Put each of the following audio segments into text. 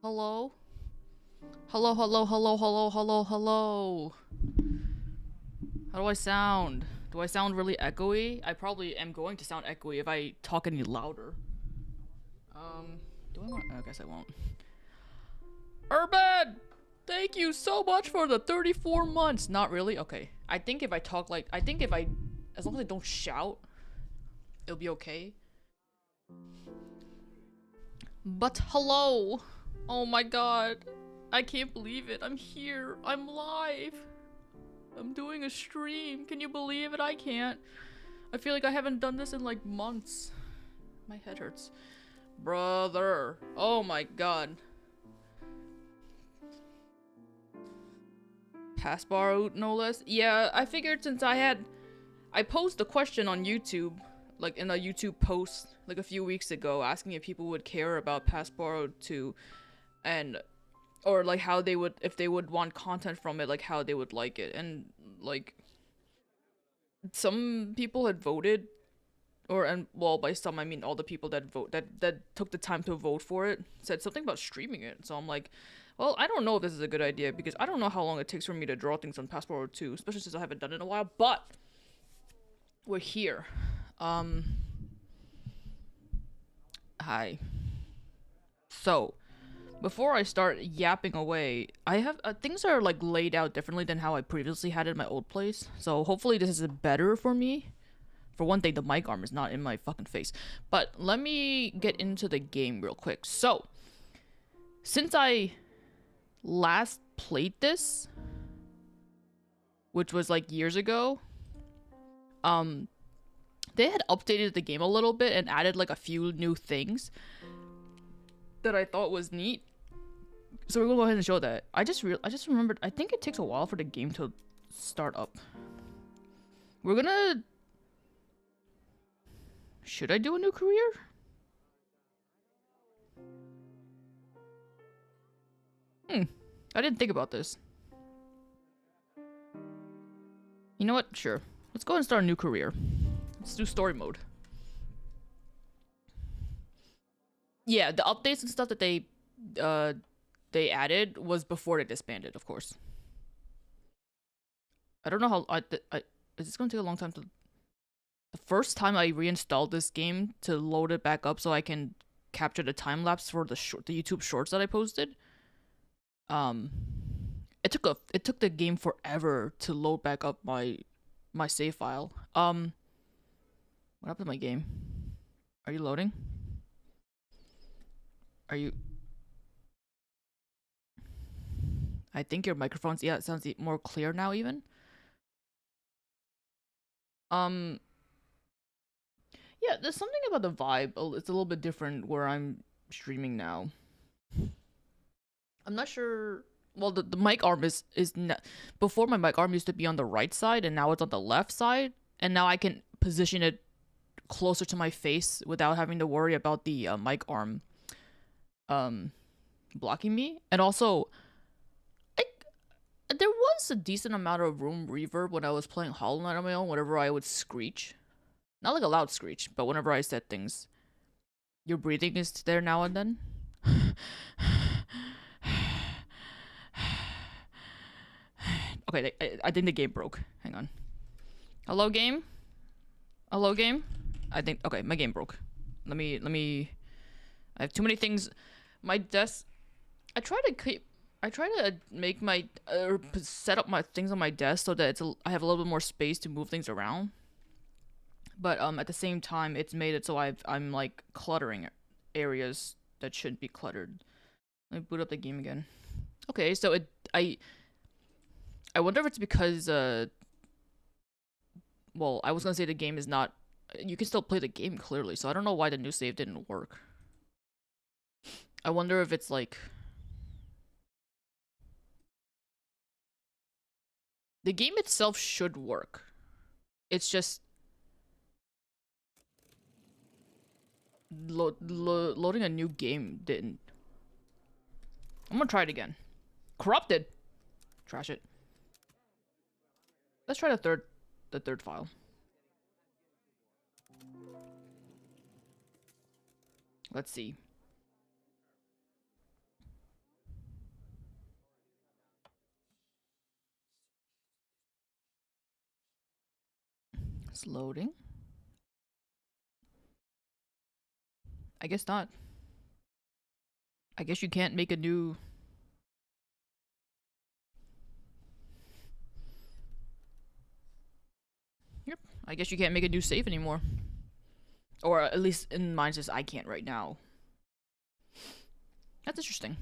Hello? Hello, hello, hello, hello, hello, hello. How do I sound? Do I sound really echoey? I probably am going to sound echoey if I talk any louder. Do I want? I guess I won't. Urban! Thank you so much for the 34 months. Not really? Okay. I think if I talk like. I think if I. As long as I don't shout, it'll be okay. But hello! Oh my god. I can't believe it. I'm here. I'm live. I'm doing a stream. Can you believe it? I can't. I feel like I haven't done this in like months. My head hurts. Brother. Oh my god. Passpartout, no less. Yeah, I figured since I posed a question on YouTube, like in a YouTube post, like a few weeks ago, asking if people would care about Passpartout 2, and or like how they would, if they would want content from it, like how they would like it, and like some people had voted, or and well, by some I mean all the people that vote that took the time to vote for it said something about streaming it. So I'm like, well, I don't know if this is a good idea because I don't know how long it takes for me to draw things on Passport 2, especially since I haven't done it in a while. But we're here. Um, Hi. So before I start yapping away, I have things are like laid out differently than how I previously had it in my old place. So hopefully this is better for me. For one thing, the mic arm is not in my fucking face. But let me get into the game real quick. So, since I last played this, which was like years ago, um, they had updated the game a little bit and added like a few new things that I thought was neat. So we're gonna go ahead and show that. I just remembered. I think it takes a while for the game to start up. We're gonna. Should I do a new career? I didn't think about this. You know what? Sure. Let's go ahead and start a new career. Let's do story mode. Yeah, the updates and stuff that they added was before they disbanded, of course. I don't know how is this gonna take a long time to. The first time I reinstalled this game to load it back up so I can capture the time lapse for the YouTube shorts that I posted. Um, it took the game forever to load back up my save file. What happened to my game? Are you loading? Are you? I think your microphone's, yeah, it sounds more clear now even. Yeah, there's something about the vibe. It's a little bit different where I'm streaming now. I'm not sure. Well, the mic arm is not, before my mic arm used to be on the right side and now it's on the left side, and now I can position it closer to my face without having to worry about the mic arm blocking me. And also, I there was a decent amount of room reverb when I was playing Hollow Knight on my own. Whenever I would screech, not like a loud screech, but whenever I said things. Your breathing is there now and then. Okay, I think the game broke. Hang on. Hello, game? Hello, game? I think... Okay, my game broke. Let me... I have too many things. My desk... I try to make my... set up my things on my desk so that I have a little bit more space to move things around. But at the same time, it's made it so I'm like cluttering areas that shouldn't be cluttered. Let me boot up the game again. Okay, so I wonder if it's because well, I was gonna say the game is not. You can still play the game clearly, so I don't know why the new save didn't work. I wonder if it's like the game itself should work. It's just loading a new game didn't. I'm gonna try it again. Corrupted. Trash it. Let's try the third file. Let's see. It's loading. I guess not. I guess you can't make a new... Yep. I guess you can't make a new save anymore. Or at least in mine says I can't right now. That's interesting.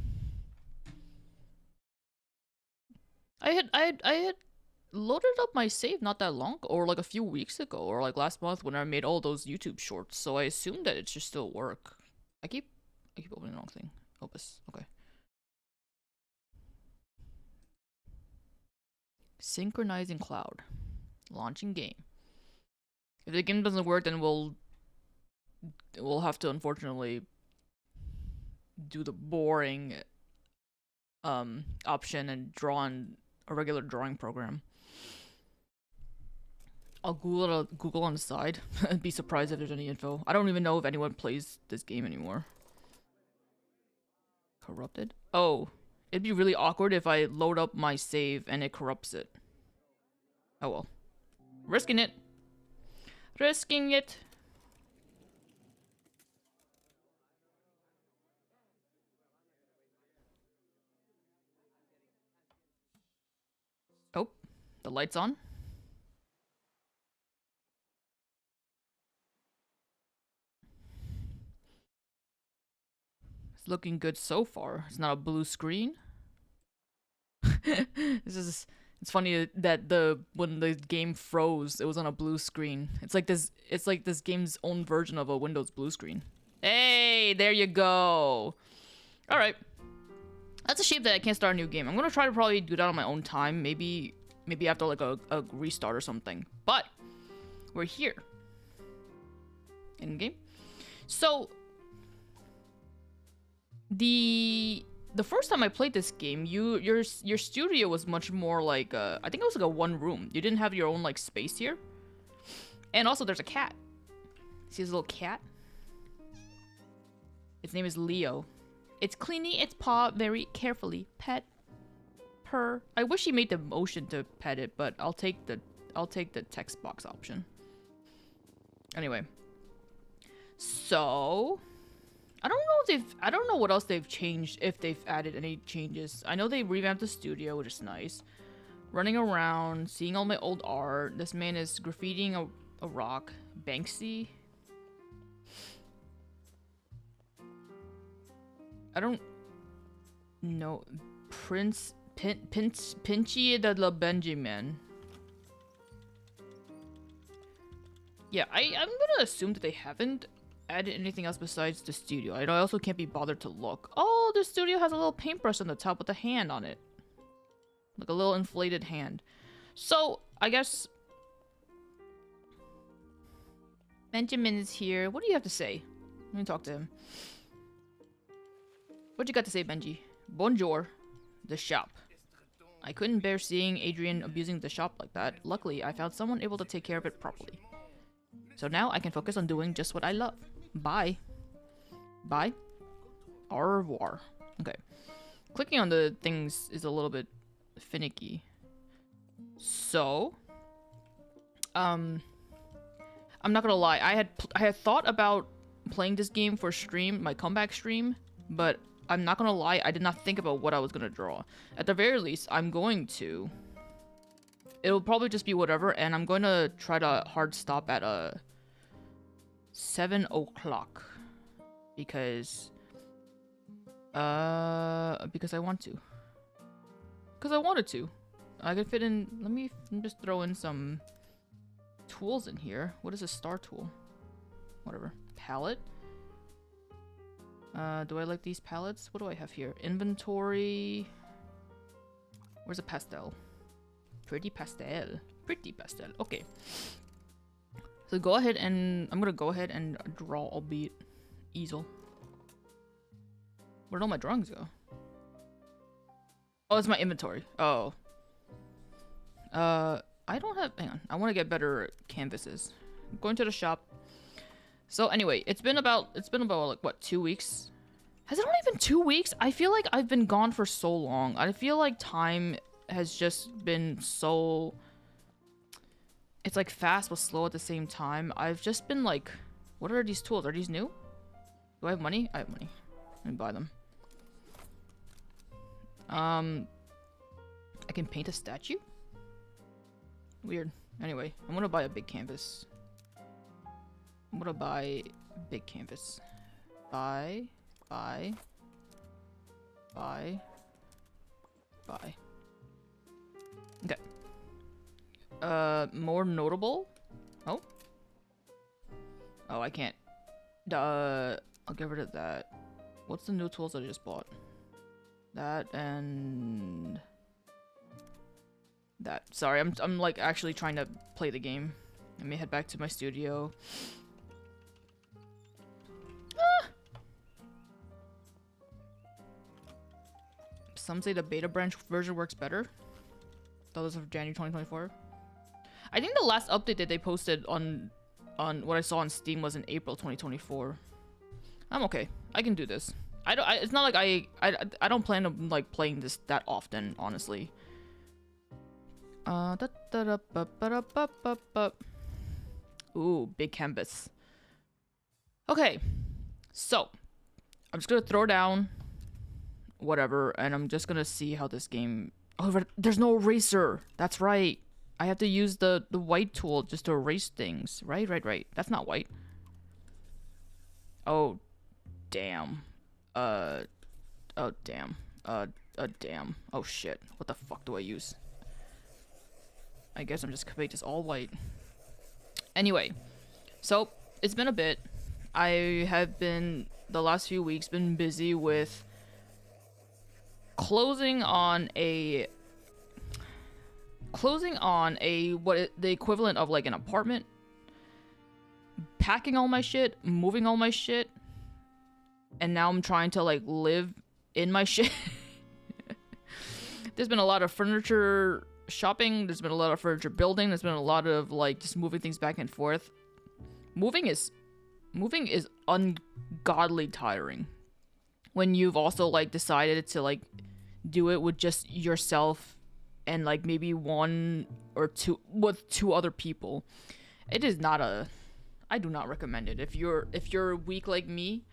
I had loaded up my save not that long, or like a few weeks ago, or like last month when I made all those YouTube shorts, so I assumed that it should still work. I keep opening the wrong thing. Opus. Okay. Synchronizing cloud. Launching game. If the game doesn't work, then we'll have to unfortunately do the boring option and draw on a regular drawing program. I'll Google on the side. I'd be surprised if there's any info. I don't even know if anyone plays this game anymore. Corrupted? Oh, it'd be really awkward if I load up my save and it corrupts it. Oh well. Risking it. Risking it. Oh, the light's on. It's looking good so far. It's not a blue screen. It's funny that when the game froze, it was on a blue screen. It's like this game's own version of a Windows blue screen. Hey, there you go. All right. That's a shame that I can't start a new game. I'm gonna try to probably do that on my own time. Maybe after like a restart or something. But we're here. In game. So the first time I played this game, your studio was much more like I think it was like a one room. You didn't have your own like space here. And also there's a cat. See this little cat? Its name is Leo. It's cleaning its paw very carefully. Pet. Purr. I wish he made the motion to pet it, but I'll take the text box option. Anyway. So I don't know what else they've changed, if they've added any changes. I know they revamped the studio, which is nice. Running around, seeing all my old art. This man is graffitiing a rock. Banksy. I don't know. Pinchy de la Benjamin. Yeah, I'm gonna assume that they haven't added anything else besides the studio. I also can't be bothered to look. Oh, the studio has a little paintbrush on the top with a hand on it. Like a little inflated hand. So, I guess... Benjamin is here. What do you have to say? Let me talk to him. What you got to say, Benji? Bonjour. The shop. I couldn't bear seeing Adrian abusing the shop like that. Luckily, I found someone able to take care of it properly. So now I can focus on doing just what I love. Bye. Bye. Au revoir. Okay. Clicking on the things is a little bit finicky. So, I'm not gonna lie. I had thought about playing this game for stream, my comeback stream, but I'm not gonna lie. I did not think about what I was gonna draw. At the very least, I'm going to. It'll probably just be whatever, and I'm going to try to hard stop at 7 o'clock because I want to. Because I wanted to. I could fit in. Let me just throw in some tools in here. What is a star tool? Whatever. Palette. Do I like these palettes? What do I have here? Inventory. Where's a pastel? Pretty pastel. Pretty pastel. Okay. So go ahead and... I'm gonna go ahead and draw, albeit easel. Where'd all my drawings go? Oh, it's my inventory. Oh. I don't have... Hang on. I want to get better canvases. I'm going to the shop. So anyway, it's been about like, what, 2 weeks? Has it only been 2 weeks? I feel like I've been gone for so long. I feel like time has just been so... It's like fast but slow at the same time. I've just been like... What are these tools? Are these new? Do I have money? I have money. Let me buy them. I can paint a statue? Weird. Anyway, I'm gonna buy a big canvas. I'm gonna buy big canvas. Buy. Okay. More notable? Oh, I can't. I'll get rid of that. What's the new tools I just bought? That and that. Sorry, I'm like actually trying to play the game. Let me head back to my studio. Some say the beta branch version works better. That was of January 2024. I think the last update that they posted on what I saw on Steam was in April 2024. I'm okay. I can do this. It's not like I don't plan on like playing this that often, honestly. Ooh, big canvas. Okay, so I'm just gonna throw down whatever, and I'm just gonna see how this game... Oh, there's no eraser. That's right. I have to use the white tool just to erase things. Right. That's not white. Oh, damn. Oh, damn. Damn. Oh, shit. What the fuck do I use? I guess I'm just gonna make this all white. Anyway, so it's been a bit. I have been, the last few weeks, been busy with closing on the equivalent of like an apartment, packing all my shit, moving all my shit, and now I'm trying to like live in my shit. There's been a lot of furniture shopping, there's been a lot of furniture building, there's been a lot of like just moving things back and forth. Moving is ungodly tiring when you've also like decided to like do it with just yourself and like maybe one or two with two other people. It is not I do not recommend it. If you're weak like me,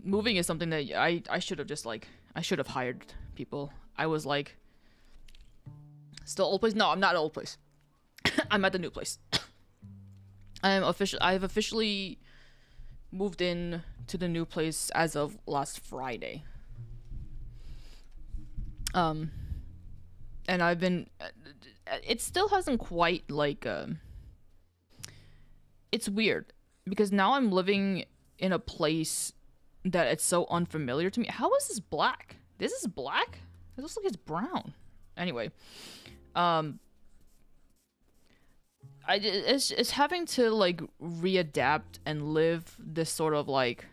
moving is something that I should have just like I should have hired people. I was like, still old place? No, I'm not at old place. I'm at the new place. I've officially moved in to the new place as of last Friday. Um, and I've been. It still hasn't quite like. It's weird because now I'm living in a place that it's so unfamiliar to me. How is this black? This is black? It looks like it's brown. Anyway, um, it's having to like readapt and live this sort of like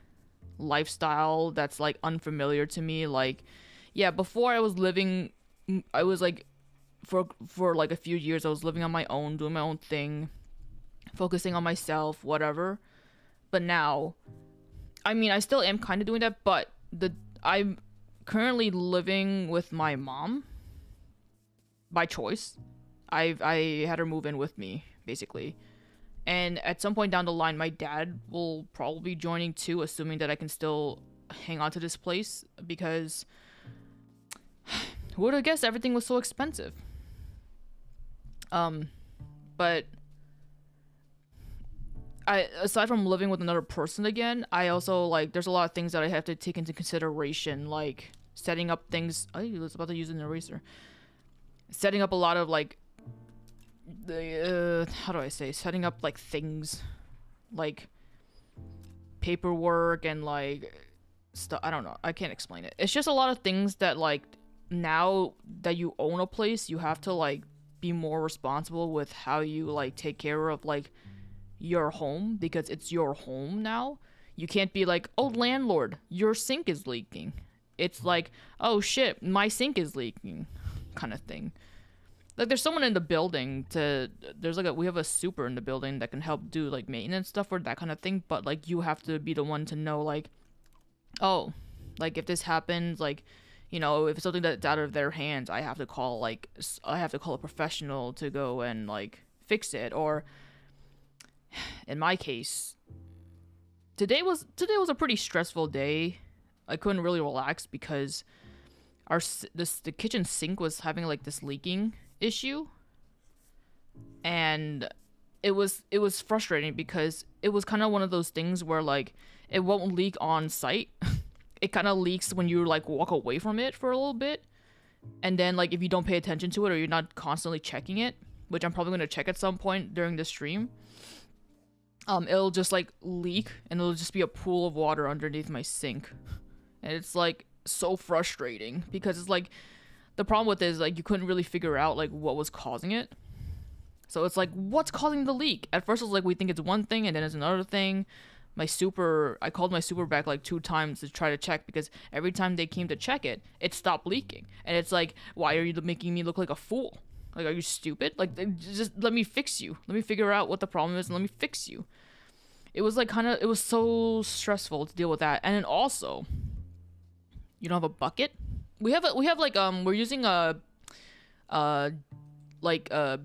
lifestyle that's like unfamiliar to me. Like, yeah, before I was like for like a few years I was living on my own, doing my own thing, focusing on myself, whatever. But now, I mean, I still am kind of doing that, but I'm currently living with my mom by choice. I had her move in with me basically. And at some point down the line, my dad will probably be joining too, assuming that I can still hang on to this place because who would have guessed everything was so expensive? But aside from living with another person again, I also like there's a lot of things that I have to take into consideration, like setting up things. I was about to use an eraser. Setting up a lot of like the how do I say? Setting up like things, like paperwork and like stuff. I don't know. I can't explain it. It's just a lot of things that like now that you own a place, you have to like be more responsible with how you like take care of like your home because it's your home now. You can't be like, oh landlord, your sink is leaking. It's like, oh shit, my sink is leaking, kind of thing. Like there's someone in the building we have a super in the building that can help do like maintenance stuff or that kind of thing, but like you have to be the one to know like, oh, like if this happens, like, you know, if it's something that's out of their hands, I have to call a professional to go and like fix it. Or in my case, today was a pretty stressful day. I couldn't really relax because the kitchen sink was having like this leaking issue, and it was frustrating because it was kind of one of those things where like it won't leak on site. It kind of leaks when you like walk away from it for a little bit, and then like if you don't pay attention to it or you're not constantly checking it, which I'm probably going to check at some point during the stream, it'll just like leak and it'll just be a pool of water underneath my sink. And it's like so frustrating because it's like the problem with it is like you couldn't really figure out like what was causing it. So it's like, what's causing the leak? At first it was like we think it's one thing and then it's another thing. I called my super back like 2 times to try to check because every time they came to check it, it stopped leaking. And it's like, why are you making me look like a fool? Like, are you stupid? Like, just let me fix you. Let me figure out what the problem is and let me fix you. It was like it was so stressful to deal with that. And then also, you don't have a bucket? We have like, we're using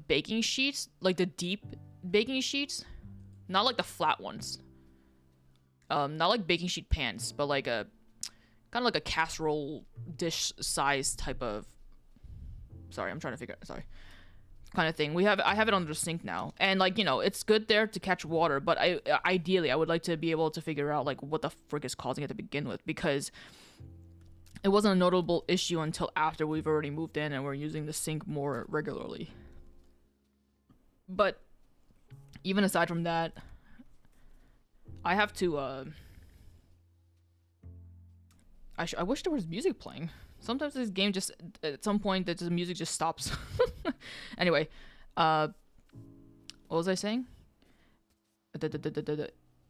baking sheets, like the deep baking sheets, not like the flat ones. Not like baking sheet pans, but like a kind of like a casserole dish size type of. Sorry, I'm trying to figure. Sorry, kind of thing. I have it under the sink now, and like, you know, it's good there to catch water. But ideally I would like to be able to figure out like what the frick is causing it to begin with, because it wasn't a notable issue until after we've already moved in and we're using the sink more regularly. But even aside from that, I have to, I wish there was music playing. Sometimes this game just, at some point, the music just stops. Anyway, what was I saying?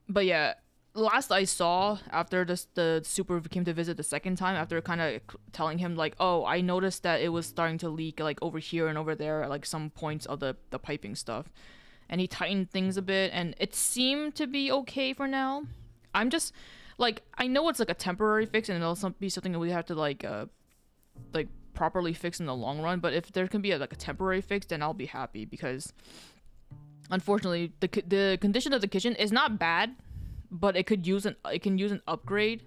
But yeah, last I saw, after the super came to visit the second time, after kind of telling him, like, oh, I noticed that it was starting to leak, like, over here and over there, at, like, some points of the piping stuff. And he tightened things a bit, and it seemed to be okay for now. I'm just, like, I know it's, like, a temporary fix, and it'll be something that we have to, like, properly fix in the long run. But if there can be, like, a temporary fix, then I'll be happy, because, unfortunately, the condition of the kitchen is not bad, but it can use an upgrade.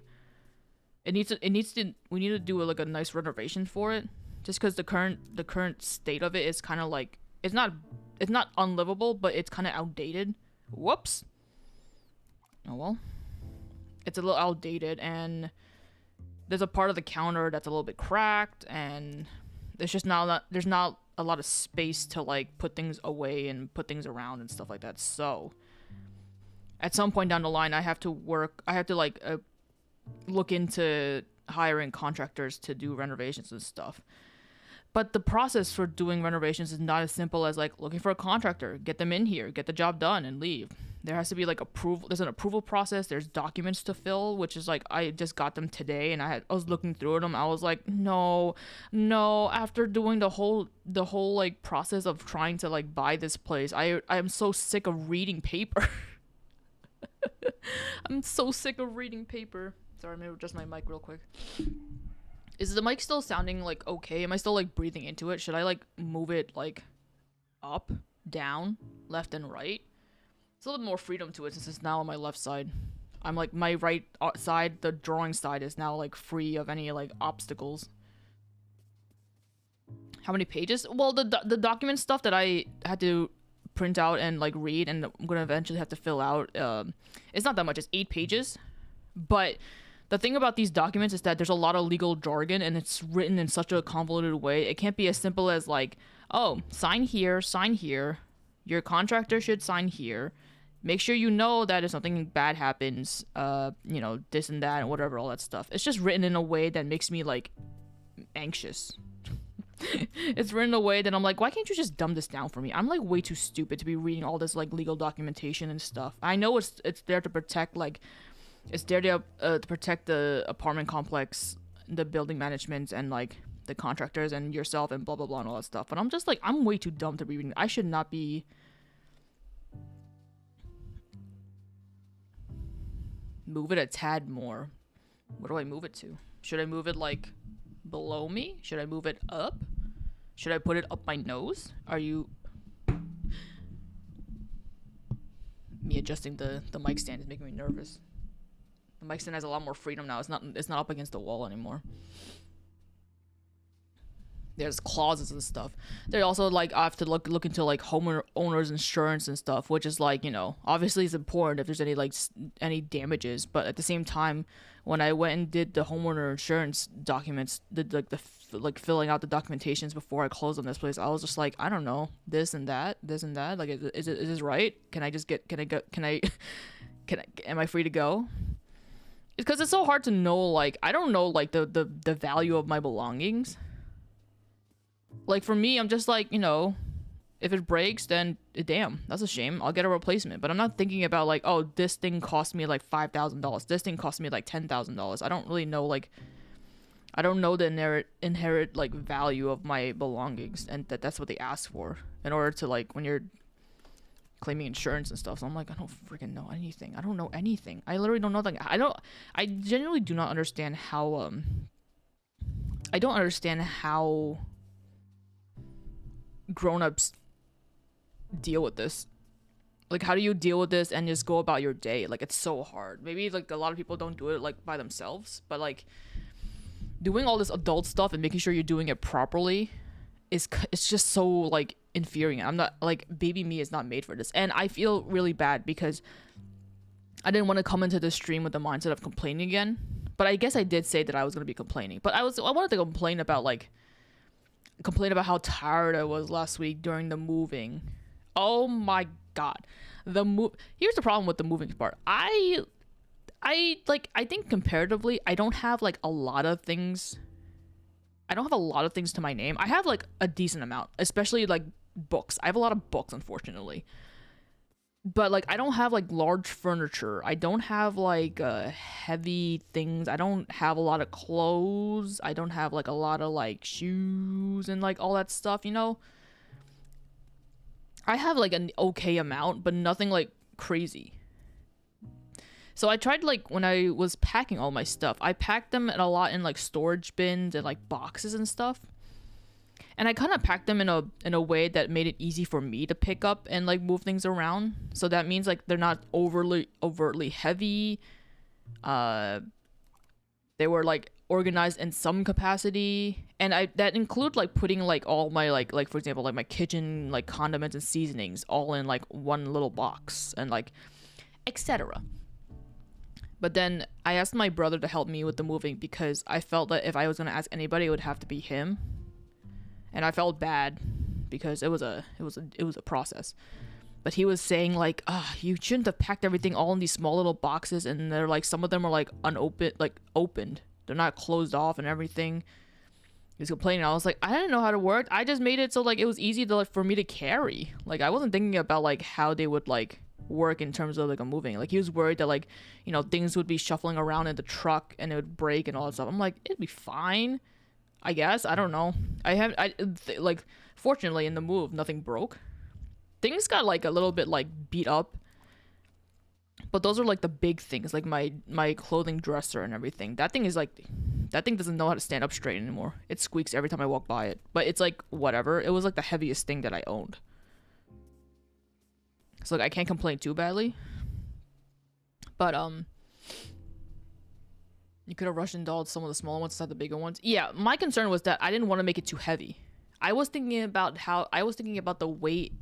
We need to do, like, a nice renovation for it, just because the current state of it is kind of, like, it's not unlivable, but it's kind of outdated. Whoops. Oh well. it's a little outdated, and there's a part of the counter that's a little bit cracked, and there's not a lot of space to like put things away and put things around and stuff like that. So at some point down the line, I have to like look into hiring contractors to do renovations and stuff. But the process for doing renovations is not as simple as like looking for a contractor, get them in here, get the job done, and leave. There has to be like approval. There's an approval process. There's documents to fill, which is like I just got them today, and I was looking through them. I was like, no. After doing the whole like process of trying to like buy this place, I am so sick of reading paper. I'm so sick of reading paper. Sorry, I'm gonna adjust my mic real quick. Is the mic still sounding like okay? Am I still like breathing into it? Should I like move it like up, down, left, and right? It's a little bit more freedom to it since it's now on my left side. I'm like my right side, the drawing side, is now like free of any like obstacles. How many pages? Well, the document stuff that I had to print out and like read, and I'm gonna eventually have to fill out. It's not that much. It's 8 pages, but the thing about these documents is that there's a lot of legal jargon, and it's written in such a convoluted way. It can't be as simple as like, oh, sign here, your contractor should sign here. Make sure you know that if something bad happens, you know, this and that and whatever, all that stuff. It's just written in a way that makes me like anxious. It's written in a way that I'm like, why can't you just dumb this down for me? I'm like way too stupid to be reading all this like legal documentation and stuff. I know it's there to protect like, it's there to protect the apartment complex, the building management, and like the contractors and yourself and blah blah blah and all that stuff. But I'm just like, I'm way too dumb to be reading. I should not be. Move it a tad more. What do I move it to? Should I move it like below me? Should I move it up? Should I put it up my nose? Are you... Me adjusting the mic stand is making me nervous. The mic stand has a lot more freedom now. It's not up against the wall anymore. There's clauses and stuff. They also like I have to look into like homeowners insurance and stuff, which is like, you know, obviously it's important if there's any like any damages, but at the same time, when I went and did the homeowner insurance documents, like filling out the documentations before I closed on this place, I was just like, I don't know, this and that. Like, is this right? Can I am I free to go? Because it's so hard to know. Like, I don't know like the value of my belongings. Like, for me, I'm just like, you know, if it breaks, then damn, that's a shame. I'll get a replacement. But I'm not thinking about like, oh, this thing cost me like $5,000. This thing cost me like $10,000. I don't really know, like, I don't know the inherent like value of my belongings, and that's what they ask for in order to like when you're claiming insurance and stuff. So I'm like, I don't freaking know anything. I don't know anything. I literally don't know nothing. I genuinely do not understand how I don't understand how grown-ups deal with this. Like, how do you deal with this and just go about your day? Like, it's so hard. Maybe like a lot of people don't do it like by themselves, but like doing all this adult stuff and making sure you're doing it properly it's just so like infuriating. I'm not like, baby me is not made for this, and I feel really bad because I didn't want to come into this stream with the mindset of complaining again. But I guess I did say that I was going to be complaining, but I wanted to complain about how tired I was last week during the moving. Oh my god. Here's the problem with the moving part. I think comparatively, I don't have like a lot of things. I don't have a lot of things to my name. I have like a decent amount, especially like books. I have a lot of books, unfortunately. But like, I don't have like large furniture. I don't have like heavy things. I don't have a lot of clothes. I don't have like a lot of like shoes and like all that stuff, you know? I have like an okay amount, but nothing like crazy. So I tried, like, when I was packing all my stuff, I packed them a lot in like storage bins and like boxes and stuff. And I kind of packed them in a way that made it easy for me to pick up and like move things around. So that means like they're not overtly heavy. They were like organized in some capacity, and that include like putting like all my like for example like my kitchen like condiments and seasonings all in like one little box and like etc. But then I asked my brother to help me with the moving because I felt that if I was gonna ask anybody, it would have to be him, and I felt bad because it was a process. But he was saying like, you shouldn't have packed everything all in these small little boxes, and they're like some of them are like unopened, like opened. They're not closed off and everything. He was complaining. I was like, I didn't know how to work. I just made it so like it was easy to like for me to carry. Like I wasn't thinking about like how they would like work in terms of like a moving. Like he was worried that like things would be shuffling around in the truck and it would break and all that stuff. I'm like, it'd be fine, I guess. I don't know. Like fortunately in the move nothing broke. Things got like a little bit like beat up, but those are like the big things, like my clothing dresser and everything. That thing doesn't know how to stand up straight anymore. It squeaks every time I walk by it, but it's like whatever. It was like the heaviest thing that I owned, so like I can't complain too badly. But you could have Russian dolled some of the smaller ones instead of the bigger ones. Yeah, my concern was that I didn't want to make it too heavy. I was thinking about the weight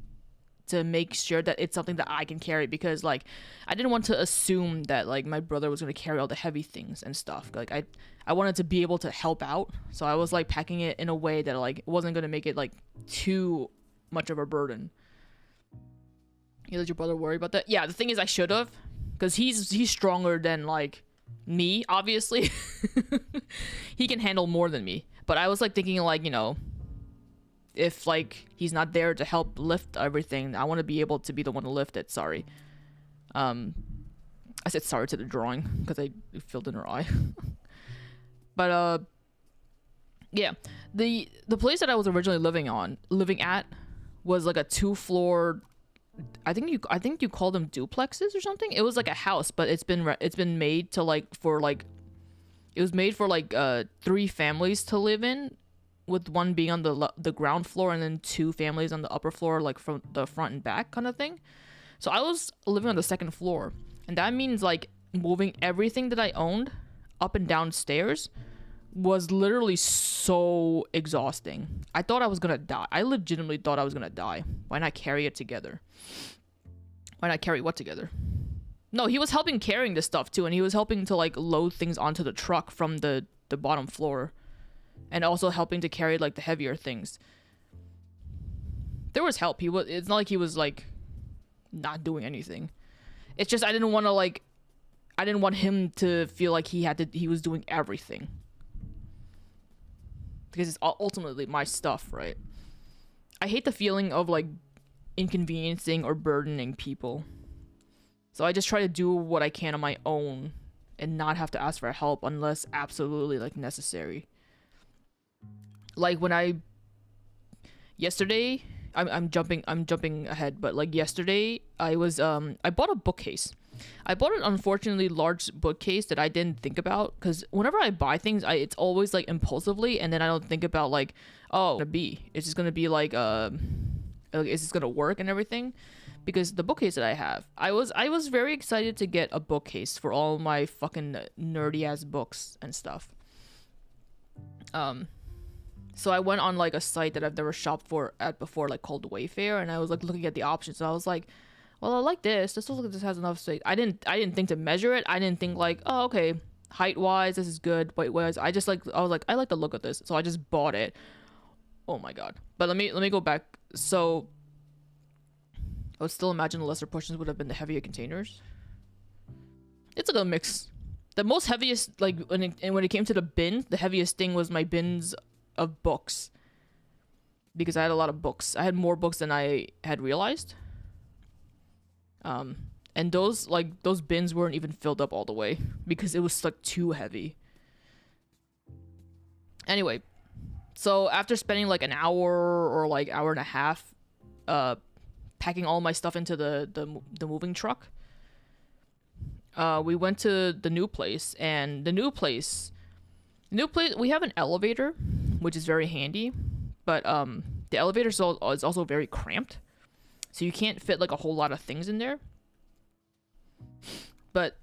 to make sure that it's something that I can carry, because like I didn't want to assume that like my brother was going to carry all the heavy things and stuff. Like I wanted to be able to help out, so I was like packing it in a way that like wasn't going to make it like too much of a burden. You let your brother worry about that? Yeah, the thing is I should have, because he's stronger than like me, obviously. He can handle more than me, but I was like thinking like, if like he's not there to help lift everything, I want to be able to be the one to lift it. Sorry. I said sorry to the drawing because I filled in her eye. But yeah, the place that I was originally living at was like a 2-floor. I think you call them duplexes or something. It was like a house, but it's been made to like for like, it was made for like 3 families to live in, with one being on the ground floor and then 2 families on the upper floor, like from the front and back kind of thing. So I was living on the 2nd floor, and that means like moving everything that I owned up and down stairs was literally so exhausting. I thought I was gonna die. I legitimately thought I was gonna die. Why not carry it together? Why not carry what together? No, he was helping carrying this stuff too, and he was helping to like load things onto the truck from the bottom floor, and also helping to carry like the heavier things. There was help. It's not like he was like not doing anything. It's just I didn't want him to feel like he was doing everything, because it's ultimately my stuff, right? I hate the feeling of like inconveniencing or burdening people. So I just try to do what I can on my own and not have to ask for help unless absolutely like necessary. Like when yesterday, I'm jumping ahead, but like yesterday I bought a bookcase. I bought an unfortunately large bookcase that I didn't think about, because whenever I buy things, it's always like impulsively, and then I don't think about like, oh, it's just gonna be like is this gonna work and everything. Because the bookcase that I have, I was very excited to get a bookcase for all my fucking nerdy ass books and stuff. So I went on like a site that I've never shopped at before, like called Wayfair, and I was like looking at the options. So I was like, well, I like this. This looks like this has enough space. I didn't think to measure it. I didn't think like, oh, okay, height wise this is good. Weight wise, I was like, I like the look of this, so I just bought it. Oh my god! But let me go back. So I would still imagine the lesser portions would have been the heavier containers. It's like a mix. The most heaviest, like when it came to the bin, the heaviest thing was my bins of books, because I had a lot of books. I had more books than I had realized. And those bins weren't even filled up all the way because it was like too heavy. Anyway, so after spending like an hour or like hour and a half packing all my stuff into the moving truck, we went to the new place. And the new place, we have an elevator, which is very handy, but the elevator is also very cramped, so you can't fit like a whole lot of things in there. But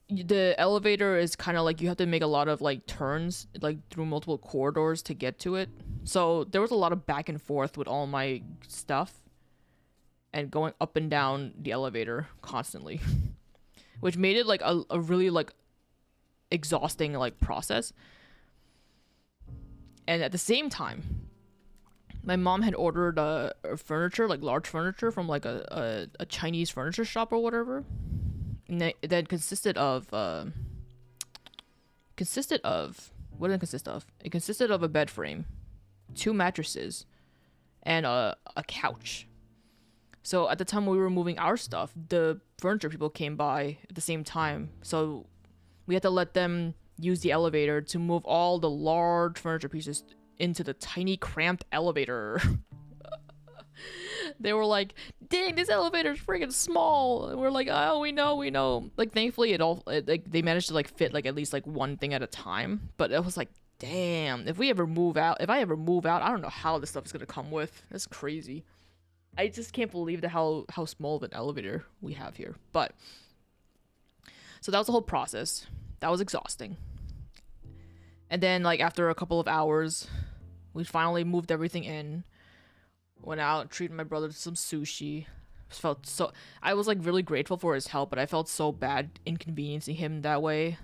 the elevator is kind of like you have to make a lot of like turns like through multiple corridors to get to it. So there was a lot of back and forth with all my stuff and going up and down the elevator constantly. which made it like a really like exhausting like process. And at the same time, my mom had ordered a furniture, like large furniture, from like a Chinese furniture shop or whatever, and that consisted of what did it consist of? It consisted of a bed frame, 2 mattresses, and a couch. So at the time we were moving our stuff, the furniture people came by at the same time. So we had to let them use the elevator to move all the large furniture pieces into the tiny cramped elevator. They were like, dang, this elevator is freaking small. And we're like, oh, we know. Like, thankfully, like, they managed to, like, fit, like, at least, like, one thing at a time. But it was like, damn, if I ever move out, I don't know how this stuff is going to come with. That's crazy. I just can't believe how small of an elevator we have here. But, so that was the whole process. That was exhausting. And then, like, after a couple of hours, we finally moved everything in. Went out, treated my brother to some sushi. I was like really grateful for his help, but I felt so bad inconveniencing him that way.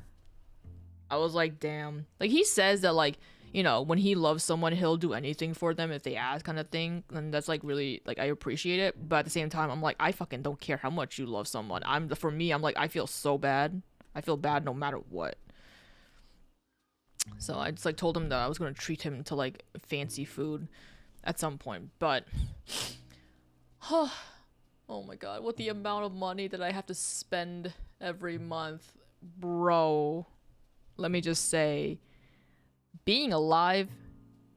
I was like, damn. Like, he says that, like, you know, when he loves someone, he'll do anything for them if they ask, kind of thing. And that's like really, like, I appreciate it. But at the same time, I'm like, I fucking don't care how much you love someone. For me, I'm like, I feel so bad. I feel bad no matter what. So I just like told him that I was gonna treat him to like fancy food at some point. But oh my god, what the amount of money that I have to spend every month, bro. Let me just say, being alive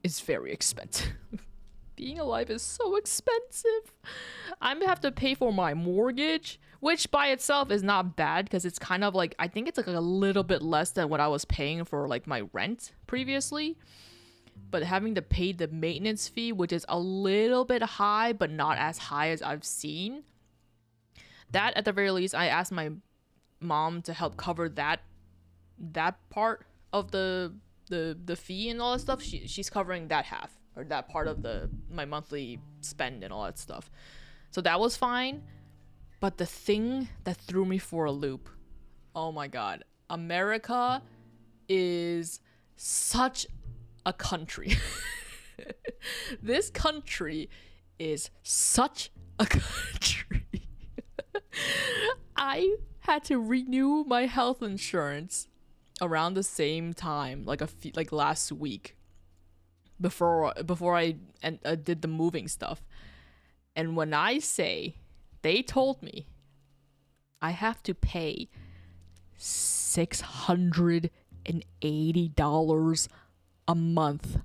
is very expensive. Being alive is so expensive. I'm gonna have to pay for my mortgage, which by itself is not bad because it's kind of like, I think it's like a little bit less than what I was paying for like my rent previously. But having to pay the maintenance fee, which is a little bit high, but not as high as I've seen. That, at the very least, I asked my mom to help cover that part of the fee and all that stuff. She's covering that half, or that part of my monthly spend and all that stuff. So that was fine. But the thing that threw me for a loop, oh my god, America is such a country. This country is such a country. I had to renew my health insurance around the same time, like last week, before I did the moving stuff. And when I say, they told me I have to pay $680 a month,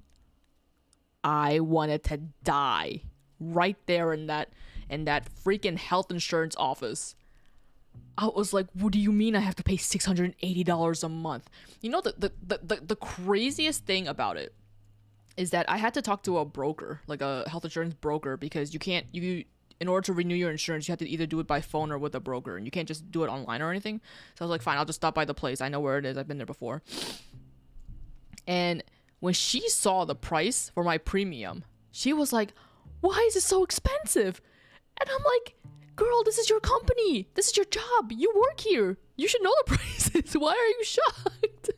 I wanted to die right there in that freaking health insurance office. I was like, what do you mean I have to pay $680 a month? You know, the craziest thing about it is that I had to talk to a broker, like a health insurance broker, because in order to renew your insurance, you have to either do it by phone or with a broker, and you can't just do it online or anything. So I was like, fine, I'll just stop by the place. I know where it is. I've been there before. And when she saw the price for my premium, she was like, why is it so expensive? And I'm like, girl, this is your company. This is your job. You work here. You should know the prices. Why are you shocked?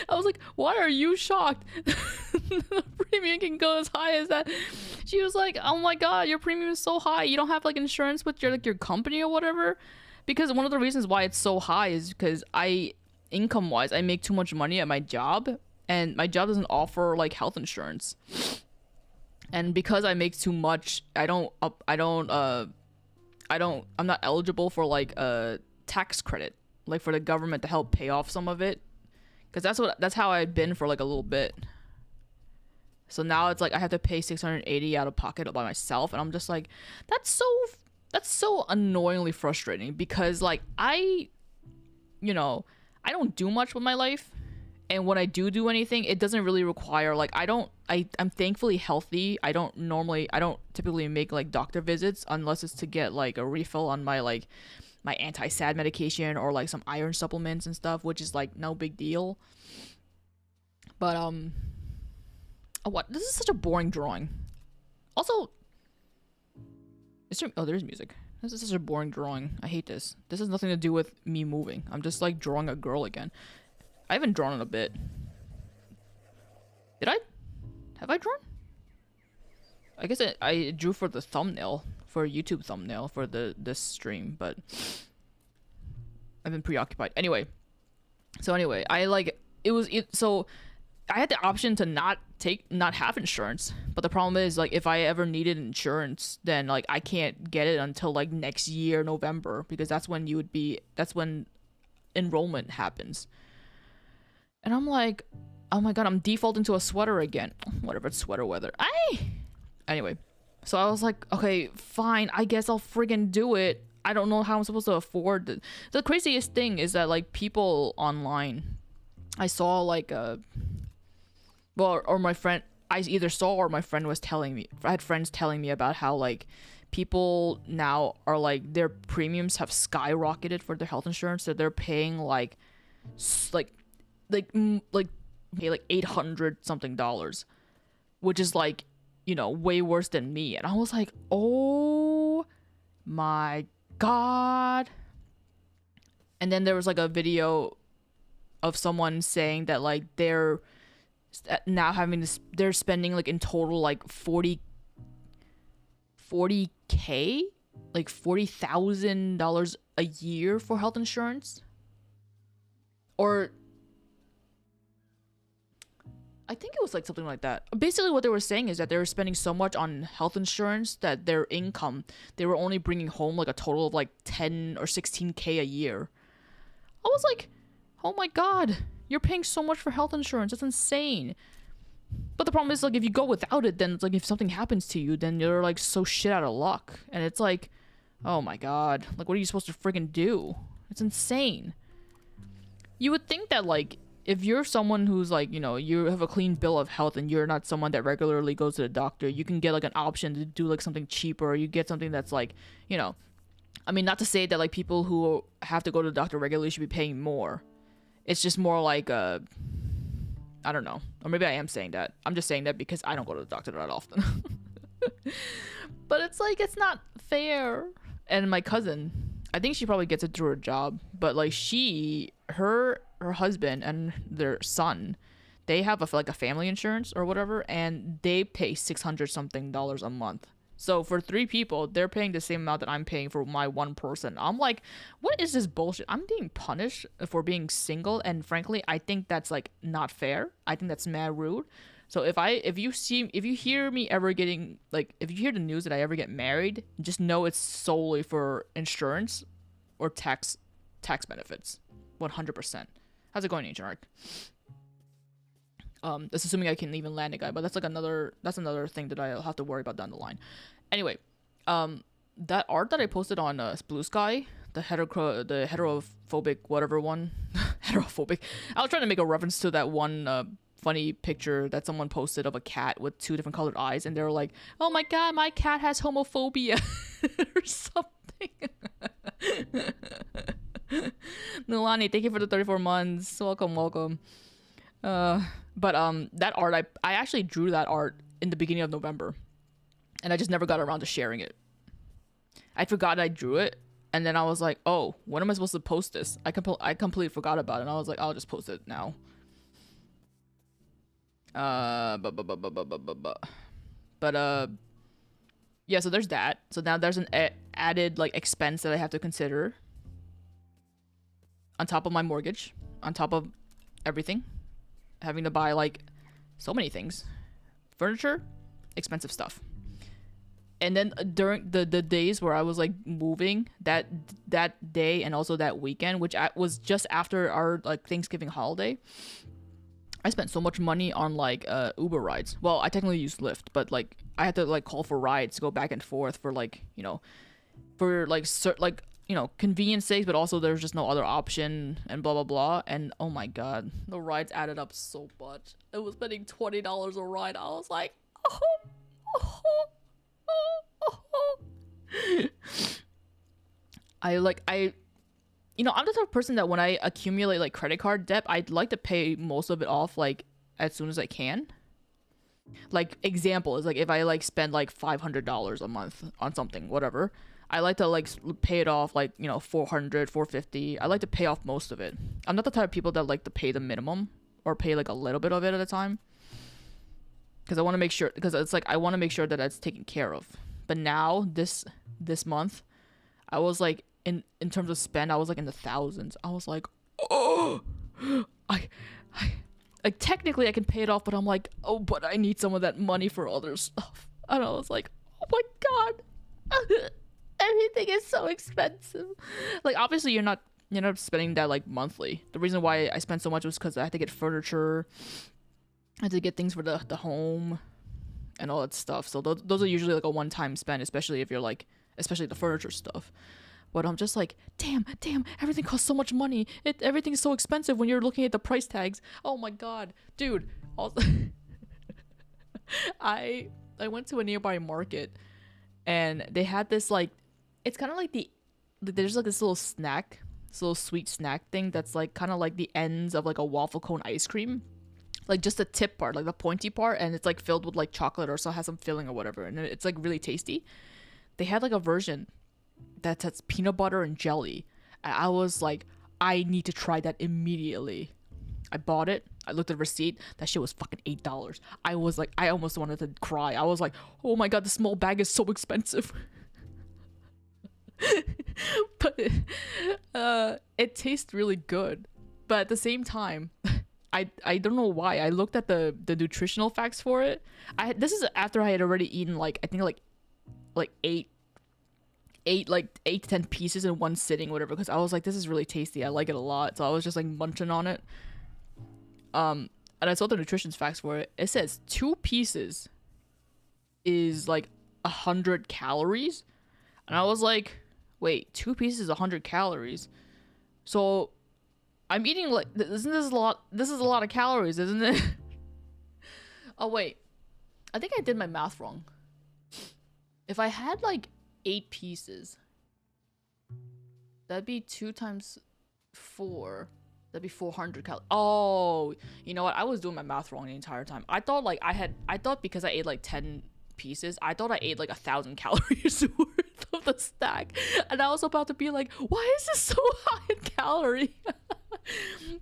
I was like, why are you shocked? The premium can go as high as that. She was like, oh my god, your premium is so high. You don't have like insurance with your company or whatever? Because one of the reasons why it's so high is because income wise, I make too much money at my job, and my job doesn't offer like health insurance. And because I make too much, I'm not eligible for like a tax credit, like for the government to help pay off some of it. Because that's how I'd been for like a little bit. So now it's like I have to pay $680 out of pocket by myself, and I'm just like, that's so annoyingly frustrating, because like I don't do much with my life, and when I do anything, it doesn't really require like I'm thankfully healthy. I don't typically make like doctor visits unless it's to get like a refill on my anti-SAD medication or like some iron supplements and stuff, which is like no big deal. But this is such a boring drawing. Also, there's music. This is such a boring drawing. I hate this. This has nothing to do with me moving. I'm just like drawing a girl again. I haven't drawn in a bit. Did I? Have I drawn? I guess I drew for the thumbnail, for a YouTube thumbnail for this stream, but I've been preoccupied. Anyway, so anyway, so I had the option to not have insurance, but the problem is like if I ever needed insurance, then like I can't get it until like next year November, because that's when enrollment happens. And I'm like, oh my god, I'm defaulting to a sweater again. Whatever, it's sweater weather. Anyway, so I was like, okay, fine, I guess I'll friggin' do it. I don't know how I'm supposed to afford it. The craziest thing is that like people online, I saw like or my friend, I either saw or my friend was telling me, I had friends telling me about how like people now are like, their premiums have skyrocketed for their health insurance, that they're paying like $800 something, which is like, you know, way worse than me. And I was like, oh my god. And then there was like a video of someone saying that like they're now having this, they're spending like in total like 40k, like $40,000 a year for health insurance. Or I think it was like something like that. Basically what they were saying is that they were spending so much on health insurance that their income, they were only bringing home like a total of like 10 or 16k a year. I was like, oh my god, you're paying so much for health insurance. That's insane. But the problem is like if you go without it, then it's like if something happens to you, then you're like so shit out of luck. And it's like, oh my god, like what are you supposed to freaking do? It's insane. You would think that like if you're someone who's like, you know, you have a clean bill of health and you're not someone that regularly goes to the doctor, you can get like an option to do like something cheaper, or you get something that's like, you know, I mean, not to say that like people who have to go to the doctor regularly should be paying more. It's just more like I don't know, or maybe I am saying that. I'm just saying that because I don't go to the doctor that often. But it's like, it's not fair. And my cousin, I think she probably gets it through her job, but like her husband and their son, they have a family insurance or whatever, and they pay $600 something a month. So for 3 people, they're paying the same amount that I'm paying for my one person. I'm like, what is this bullshit? I'm being punished for being single, and frankly, I think that's like not fair. I think that's mad rude. So if you hear me ever getting like, if you hear the news that I ever get married, just know it's solely for insurance or tax benefits. 100%. How's it going, Ancient Arc? That's assuming I can even land a guy, but that's another thing that I'll have to worry about down the line. Anyway, that art that I posted on Blue Sky, the heterophobic whatever one, heterophobic. I was trying to make a reference to that one funny picture that someone posted of a cat with 2 different colored eyes, and they were like, "Oh my god, my cat has homophobia," or something. Nilani, thank you for the 34 months. Welcome. But that art, I actually drew that art in the beginning of November, and I just never got around to sharing it. I forgot I drew it, and then I was like, oh, when am I supposed to post this? I completely forgot about it, and I was like, I'll just post it now. But yeah, so there's that. So now there's an added like expense that I have to consider on top of my mortgage, on top of everything, having to buy like so many things, furniture, expensive stuff. And then during the days where I was like moving, that day and also that weekend, which was just after our like Thanksgiving holiday, I spent so much money on like Uber rides. Well, I technically used Lyft, but like I had to like call for rides to go back and forth for like, you know, for like you know, convenience sake, but also there's just no other option and blah blah blah. And oh my god, the rides added up so much. It was spending $20 a ride. I was like, you know, I'm the type of person that when I accumulate like credit card debt, I'd like to pay most of it off like as soon as I can. Like example is like if I like spend like $500 a month on something, whatever, I like to like pay it off like, you know, 400, 450. I like to pay off most of it. I'm not the type of people that like to pay the minimum or pay like a little bit of it at a time. Because I want to make sure, because it's like I want to make sure that that's taken care of. But now this month, I was like in terms of spend, I was like in the thousands. I was like, oh, I like technically I can pay it off, but I'm like, oh, but I need some of that money for other stuff. And I was like, oh my god, everything is so expensive. Like obviously you're not spending that like monthly. The reason why I spent so much was because I had to get furniture, I had to get things for the home, and all that stuff. So those are usually like a one-time spend, especially if you're like, especially the furniture stuff. But I'm just like, damn, everything costs so much money. Everything's so expensive when you're looking at the price tags. Oh my god, dude. Also, I went to a nearby market, and they had this like, it's kind of like there's like this little sweet snack thing that's like kind of like the ends of like a waffle cone ice cream. Like just the tip part, like the pointy part, and it's like filled with like chocolate or so, has some filling or whatever, and it's like really tasty. They had like a version that's peanut butter and jelly, and I was like, I need to try that immediately. I bought it. I looked at the receipt. That shit was fucking $8. I was like, I almost wanted to cry. I was like, oh my god, the small bag is so expensive. But it tastes really good. But at the same time, I don't know why. I looked at the nutritional facts for it. This is after I had already eaten like, I think like eight to 10 pieces in one sitting, whatever, because I was like, this is really tasty. I like it a lot. So I was just like munching on it. And I saw the nutrition facts for it. It says 2 pieces is like 100 calories. And I was like, wait, 2 pieces is 100 calories. So I'm eating like, isn't this a lot? This is a lot of calories, isn't it? Oh wait, I think I did my math wrong. If I had like 8 pieces, that'd be 2 times 4. That'd be 400 calories. Oh, you know what? I was doing my math wrong the entire time. I thought like I thought because I ate like 10 pieces, I thought I ate like 1,000 calories worth of the stack. And I was about to be like, why is this so high in calorie?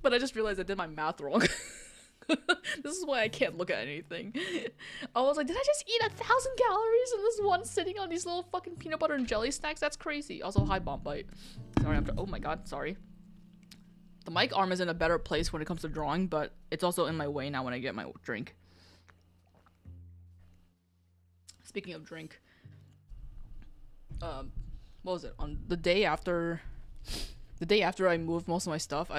But I just realized I did my math wrong. This is why I can't look at anything. I was like, did I just eat 1,000 calories in this one sitting on these little fucking peanut butter and jelly snacks? That's crazy. Also, hi, Bomb Bite. Sorry, oh my god, sorry. The mic arm is in a better place when it comes to drawing, but it's also in my way now when I get my drink. Speaking of drink, what was it? On the day after I moved most of my stuff,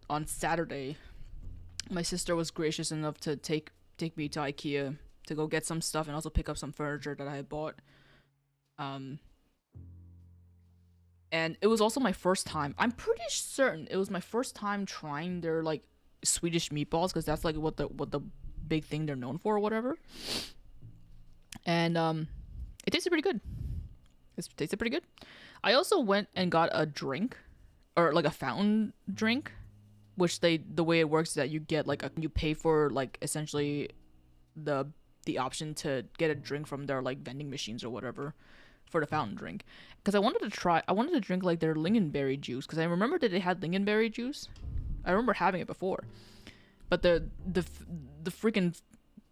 on Saturday, my sister was gracious enough to take me to IKEA to go get some stuff and also pick up some furniture that I had bought. And it was also my first time. I'm pretty certain it was my first time trying their like Swedish meatballs, because that's like what the big thing they're known for or whatever. And it tasted pretty good. It tasted pretty good. I also went and got a drink, or like a fountain drink, which the way it works is that you get like you pay for like essentially the option to get a drink from their like vending machines or whatever for the fountain drink. Because I wanted to drink like their lingonberry juice, because I remember that they had lingonberry juice. I remember having it before, but the freaking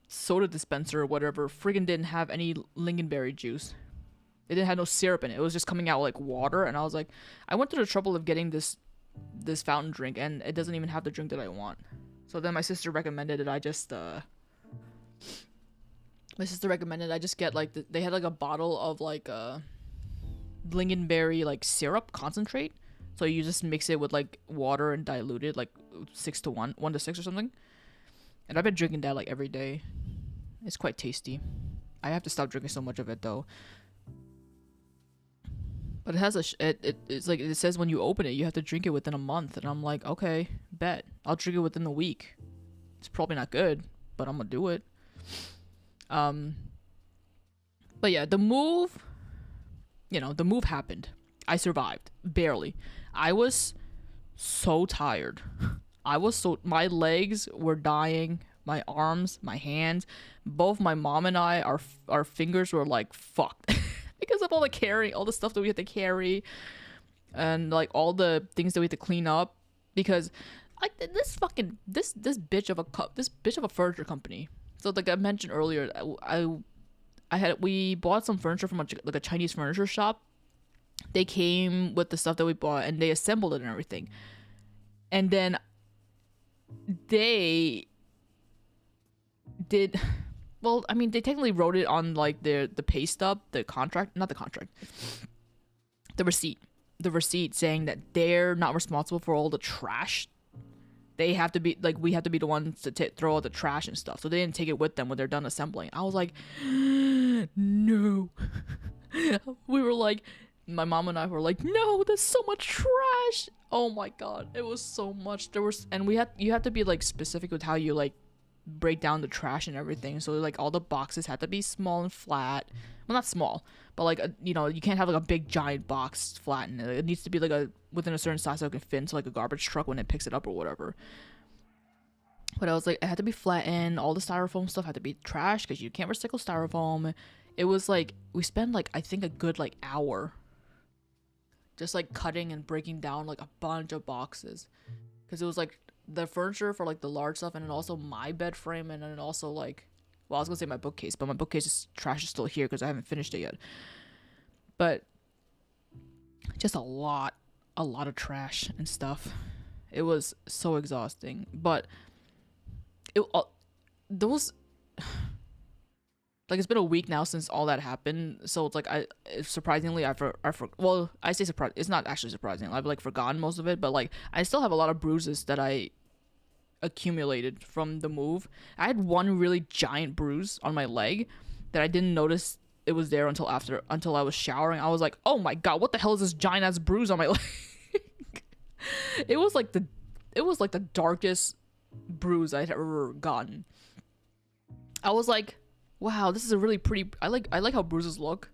soda dispenser or whatever freaking didn't have any lingonberry juice. It didn't have no syrup in it. It was just coming out like water, and I was like, I went through the trouble of getting this fountain drink, and it doesn't even have the drink that I want. So then my sister recommended it. I just get like they had like a bottle of like lingonberry like syrup concentrate. So you just mix it with like water and dilute it like 6 to 1 to 6 or something. And I've been drinking that like every day. It's quite tasty. I have to stop drinking so much of it though. But it has it's like it says when you open it you have to drink it within a month, and I'm like, okay, bet. I'll drink it within a week. It's probably not good, but I'm gonna do it. But yeah, the move happened. I survived, barely. I was so tired. My legs were dying, my arms, my hands, both my mom and I, our fingers were like fucked. because of all the carrying, all the stuff that we had to carry, and like all the things that we had to clean up. Because like this bitch of a furniture company. So like I mentioned earlier, we bought some furniture from like a Chinese furniture shop. They came with the stuff that we bought and they assembled it and everything. And then they did, well, I mean, they technically wrote it on like the pay stub, the contract, not the contract, the receipt saying that they're not responsible for all the trash. They have to be like, we have to be the ones to throw out the trash and stuff. So they didn't take it with them when they're done assembling. I was like, no. We were like, my mom and I were like, no, there's so much trash. Oh my god, it was so much. And you have to be like specific with how you like break down the trash and everything. So like all the boxes had to be small and flat. Well, not small, but like you can't have like a big giant box flattened. It needs to be like within a certain size so it can fit into like a garbage truck when it picks it up or whatever. But I was like, it had to be flattened. All the styrofoam stuff had to be trash because you can't recycle styrofoam. It was like we spent like I think a good like hour just like cutting and breaking down like a bunch of boxes, because it was like the furniture for like the large stuff, and then also my bed frame, and then also like, well, I was gonna say my bookcase, but my bookcase trash is still here because I haven't finished it yet. But just a lot of trash and stuff. It was so exhausting. But those, like, it's been a week now since all that happened, so it's like surprisingly well, I say surprise, it's not actually surprising, I've like forgotten most of it, but like I still have a lot of bruises that I accumulated from the move. I had one really giant bruise on my leg that I didn't notice it was there until I was showering. I was like, oh my god, what the hell is this giant ass bruise on my leg? It was like the darkest bruise I'd ever gotten. I was like, wow, this is a really pretty, I like how bruises look.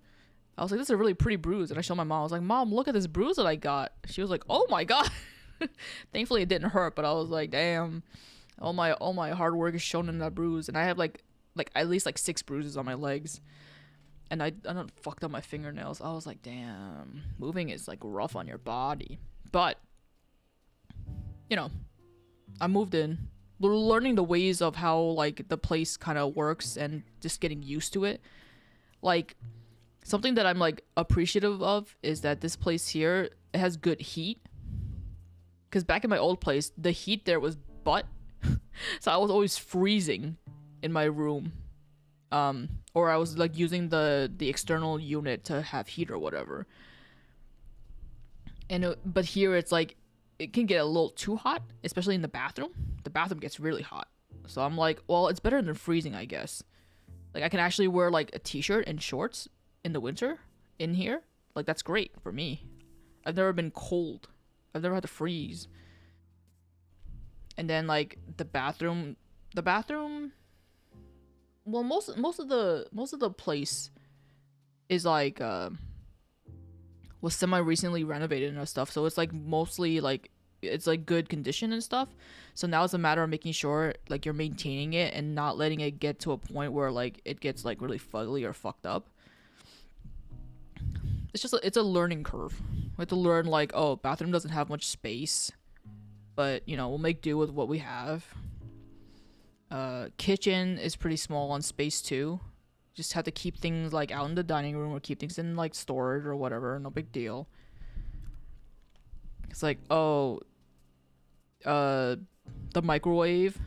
I was like, this is a really pretty bruise. And I showed my mom. I was like, Mom, look at this bruise that I got. She was like, oh my god. Thankfully it didn't hurt, but I was like, damn, all my hard work is shown in that bruise. And I have like at least like 6 bruises on my legs. And I don't fucked up my fingernails. I was like, damn, moving is like rough on your body. But I moved in. We're learning the ways of how like the place kind of works and just getting used to it. Like something that I'm like appreciative of is that this place here, it has good heat. Because back in my old place, the heat there was butt. So I was always freezing in my room. Or I was like using the external unit to have heat or whatever. But here it's like, it can get a little too hot, especially in the bathroom. The bathroom gets really hot. So I'm like, well, it's better than freezing, I guess. Like I can actually wear like a t-shirt and shorts in the winter in here. Like that's great for me. I've never been cold. I've never had to freeze. And then like the bathroom, well, most of the place is like was semi recently renovated and stuff, so it's like mostly like it's like good condition and stuff. So now it's a matter of making sure like you're maintaining it and not letting it get to a point where like it gets like really fugly or fucked up. It's a learning curve. We have to learn like, oh, bathroom doesn't have much space, but we'll make do with what we have. Kitchen is pretty small on space too. Just have to keep things like out in the dining room or keep things in like storage or whatever. No big deal. It's like, oh, the microwave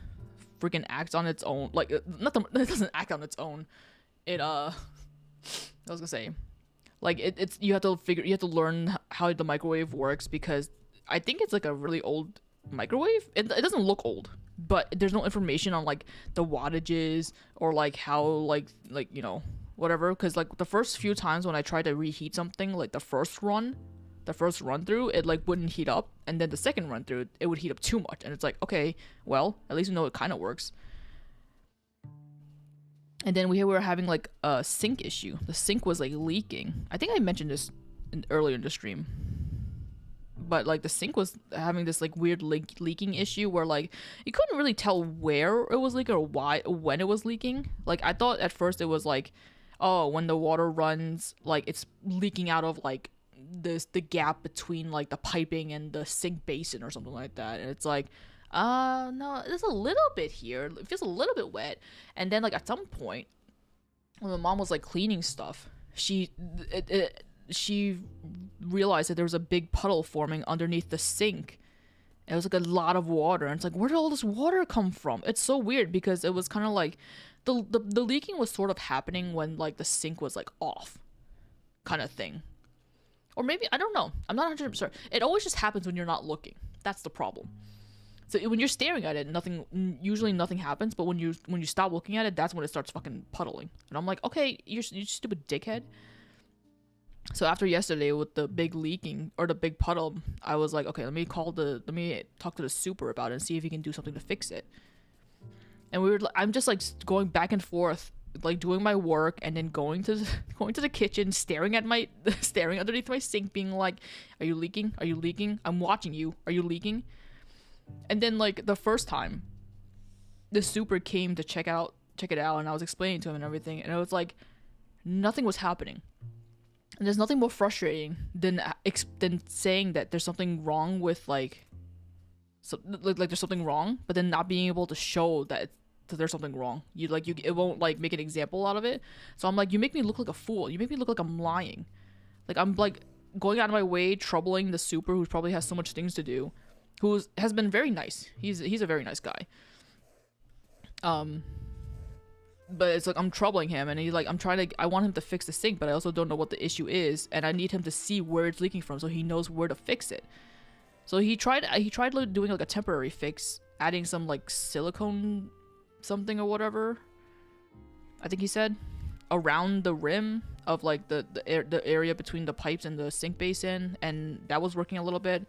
freaking acts on its own. Like, it doesn't act on its own. I was gonna say, like it's you have to learn how the microwave works, because I think it's like a really old microwave. It doesn't look old, but there's no information on like the wattages or like how like whatever, because like the first few times when I tried to reheat something, like the first run through, it like wouldn't heat up, and then the second run through it would heat up too much, and it's like, okay, well, at least we know it kind of works. And then we were having like a sink issue. The sink was like leaking. I think I mentioned this earlier in the stream, but like the sink was having this like weird leaking issue where like you couldn't really tell where it was leaking or when it was leaking. Like I thought at first it was like, oh, when the water runs, like it's leaking out of like the gap between like the piping and the sink basin or something like that. And it's like, no, there's a little bit here. It feels a little bit wet. And then like at some point, when my mom was like cleaning stuff, she realized that there was a big puddle forming underneath the sink. It was like a lot of water, and it's like, where did all this water come from? It's so weird because it was kind of like the leaking was sort of happening when like the sink was like off, kind of thing. Or maybe, I don't know. I'm not 100% sure. It always just happens when you're not looking. That's the problem. So when you're staring at it, usually nothing happens. But when you stop looking at it, that's when it starts fucking puddling. And I'm like, okay, you stupid dickhead. So after yesterday with the big leaking or the big puddle, I was like, okay, let me talk to the super about it and see if he can do something to fix it. And I'm just like going back and forth, like doing my work and then going to the kitchen, staring underneath my sink, being like, are you leaking? Are you leaking? I'm watching you. Are you leaking? And then like the first time, the super came to check it out, and I was explaining to him and everything, and it was like nothing was happening. And there's nothing more frustrating than saying that there's something wrong with like there's something wrong, but then not being able to show that there's something wrong. It won't like make an example out of it. So I'm like, you make me look like a fool. You make me look like I'm lying. Like I'm like going out of my way, troubling the super who probably has so much things to do, has been very nice. He's a very nice guy. But it's like I'm troubling him, and he's like, I want him to fix the sink, but I also don't know what the issue is, and I need him to see where it's leaking from so he knows where to fix it. So he tried doing like a temporary fix, adding some like silicone something or whatever, I think he said, around the rim of like the area between the pipes and the sink basin, and that was working a little bit.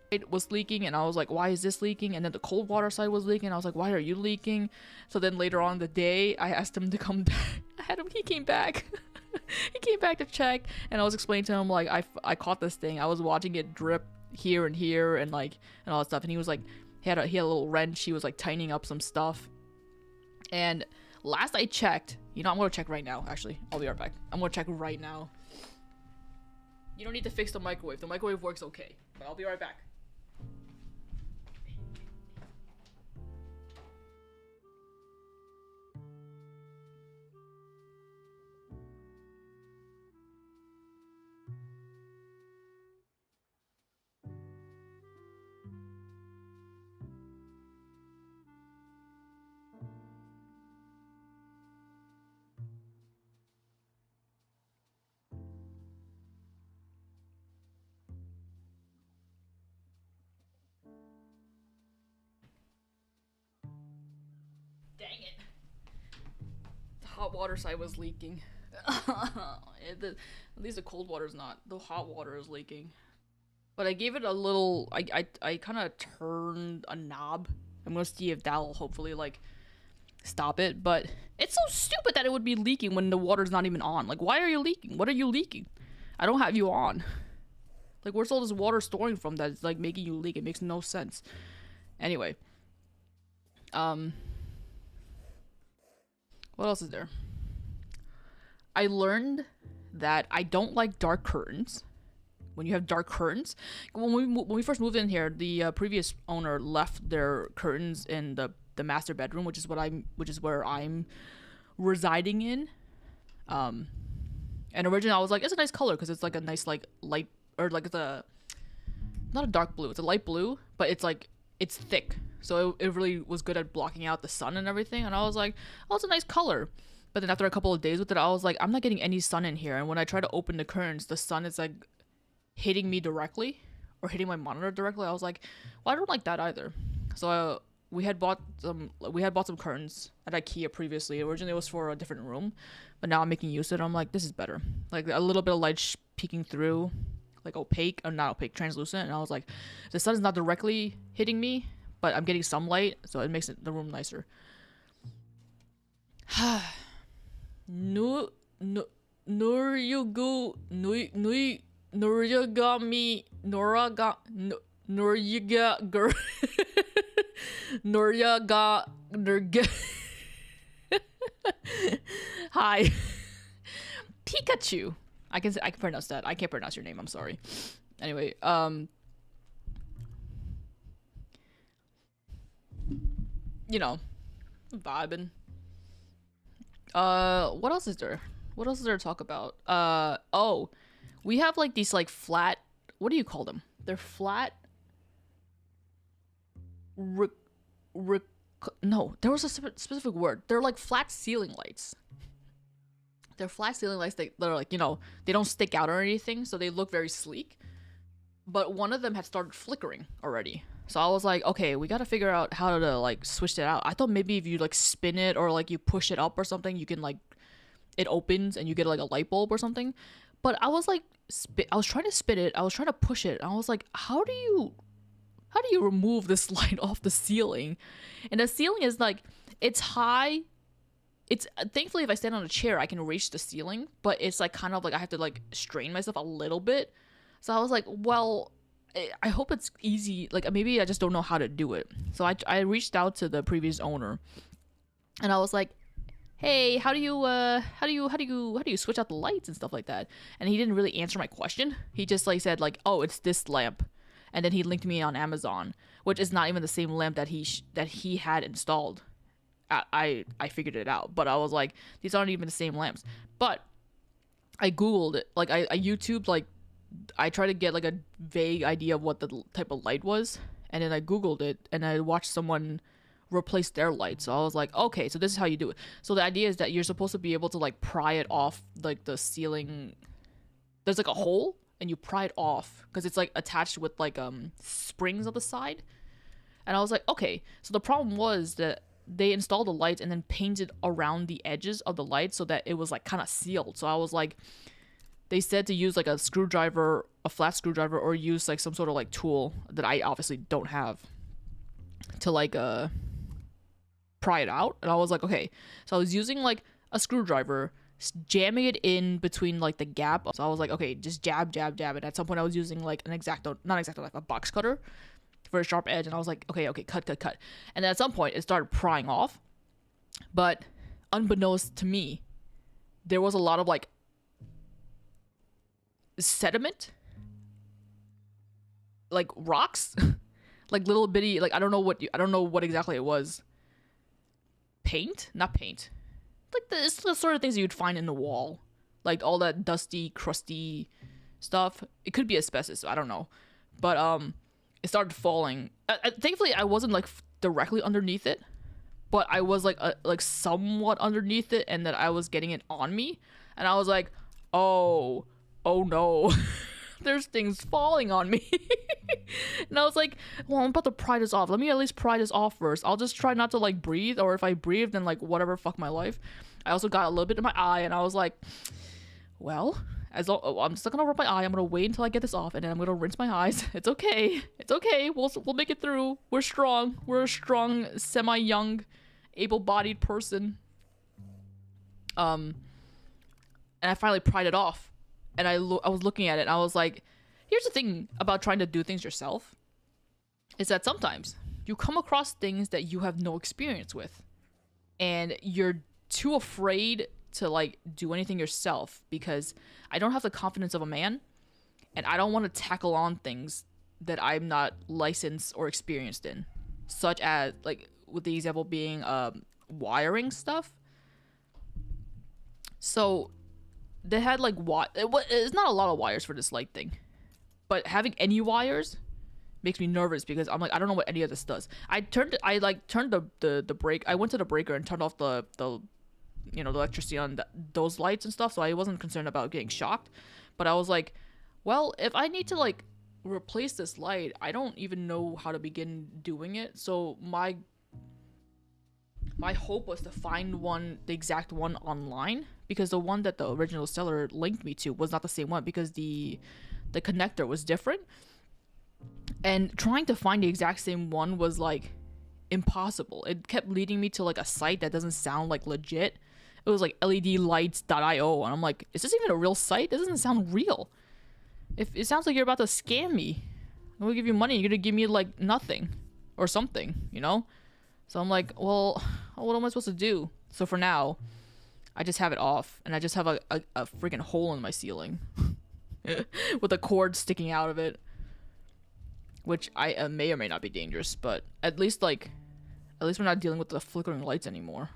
It was leaking, and I was like, why is this leaking? And then the cold water side was leaking. I was like, why are you leaking? So then later on in the day, I asked him to come back. He came back. He came back to check, and I was explaining to him like, I caught this thing. I was watching it drip here and here and like and all that stuff. And he was like, he had a little wrench. He was like tightening up some stuff. And last I checked, I'm gonna check right now. Actually, I'll be right back. I'm gonna check right now. You don't need to fix the microwave. The microwave works okay. But I'll be right back. Dang it. The hot water side was leaking. At least the cold water's not. The hot water is leaking. But I gave it a little... I kind of turned a knob. I'm going to see if that'll hopefully, like, stop it. But it's so stupid that it would be leaking when the water's not even on. Like, why are you leaking? What are you leaking? I don't have you on. Like, where's all this water storing from that's, like, making you leak? It makes no sense. Anyway. What else is there? I learned that I don't like dark curtains. When you have dark curtains, when we first moved in here, the previous owner left their curtains in the master bedroom, which is where I'm residing in. And originally I was like, it's a nice color because it's like a nice like light, or like it's not a dark blue, it's a light blue, but it's thick. So it really was good at blocking out the sun and everything. And I was like, oh, it's a nice color. But then after a couple of days with it, I was like, I'm not getting any sun in here. And when I try to open the curtains, the sun is like hitting me directly or hitting my monitor directly. I was like, well, I don't like that either. So we had bought some curtains at IKEA previously. Originally it was for a different room, but now I'm making use of it. I'm like, this is better. Like a little bit of light peeking through, like opaque, or not opaque, translucent. And I was like, the sun is not directly hitting me, but I'm getting some light, so it makes the room nicer. Hi. Pikachu. I can pronounce that. I can't pronounce your name. I'm sorry. Anyway, you know, vibing. What else is there? What else is there to talk about? Oh, we have like these like flat. What do you call them? They're flat. No, there was a specific word. They're like flat ceiling lights. They're flat ceiling lights. They're like, you know, they don't stick out or anything, so they look very sleek. But one of them had started flickering already. So I was like, okay, we gotta figure out how to like switch that out. I thought maybe if you like spin it or like you push it up or something, you can like, it opens and you get like a light bulb or something. But I was like, I was trying to spin it. I was trying to push it. And I was like, how do you remove this light off the ceiling? And the ceiling is like, it's high. It's thankfully if I stand on a chair I can reach the ceiling, but it's like kind of like I have to like strain myself a little bit. So I was like, well, I hope it's easy. Like maybe I just don't know how to do it. So I reached out to the previous owner, and I was like, hey, how do you switch out the lights and stuff like that? And he didn't really answer my question. He just like said like, oh, it's this lamp, and then he linked me on Amazon, which is not even the same lamp that he had installed. I figured it out, but I was like, these aren't even the same lamps. But I googled it, like I YouTubed, like I tried to get like a vague idea of what the type of light was, and then I googled it and I watched someone replace their light. So I was like, okay, so this is how you do it. So the idea is that you're supposed to be able to like pry it off like the ceiling. There's like a hole and you pry it off because it's like attached with like springs on the side. And I was like, okay. So the problem was that they installed the lights and then painted around the edges of the light so that it was like kind of sealed. So I was like, they said to use like a screwdriver, a flat screwdriver, or use like some sort of like tool that I obviously don't have to like pry it out. And I was like, okay. So I was using like a screwdriver, jamming it in between like the gap. So I was like, okay, just jab. And at some point I was using like an X-Acto, not X-Acto, like a box cutter for a sharp edge. And I was like, okay, cut. And then at some point it started prying off. But unbeknownst to me, there was a lot of like sediment, like rocks, like little bitty, like I don't know what exactly it was. Not paint. Like it's the sort of things that you'd find in the wall, like all that dusty, crusty stuff. It could be asbestos, I don't know, but it started falling. Thankfully, I wasn't like directly underneath it, but I was like somewhat underneath it, and that I was getting it on me, and I was like, oh no. There's things falling on me. And I was like, well, I'm about to pry this off. Let me at least pry this off first. I'll just try not to like breathe, or if I breathe, then like whatever, fuck my life. I also got a little bit in my eye, and I was like, well, I'm just gonna rub my eye. I'm gonna wait until I get this off, and then I'm gonna rinse my eyes. It's okay. We'll make it through. We're strong. We're a strong, semi-young, able-bodied person. And I finally pried it off. And I was looking at it, and I was like, here's the thing about trying to do things yourself, is that sometimes you come across things that you have no experience with, and you're too afraid to like do anything yourself, because I don't have the confidence of a man, and I don't want to tackle on things that I'm not licensed or experienced in, such as like with the example being wiring stuff. So they had like it's not a lot of wires for this light thing, but having any wires makes me nervous, because I'm like, I don't know what any of this does. I turned the brake. I went to the breaker and turned off the the electricity on those lights and stuff, so I wasn't concerned about getting shocked. But I was like, well, if I need to like replace this light, I don't even know how to begin doing it. So my hope was to find the exact one online, because the one that the original seller linked me to was not the same one, because the connector was different. And trying to find the exact same one was like impossible. It kept leading me to like a site that doesn't sound like legit. It was like ledlights.io, and I'm like, is this even a real site? This doesn't sound real. If it sounds like you're about to scam me, I'm gonna give you money, you're gonna give me like nothing or something, So I'm like, well, what am I supposed to do? So for now, I just have it off, and I just have a freaking hole in my ceiling with a cord sticking out of it, which I may or may not be dangerous, but at least we're not dealing with the flickering lights anymore.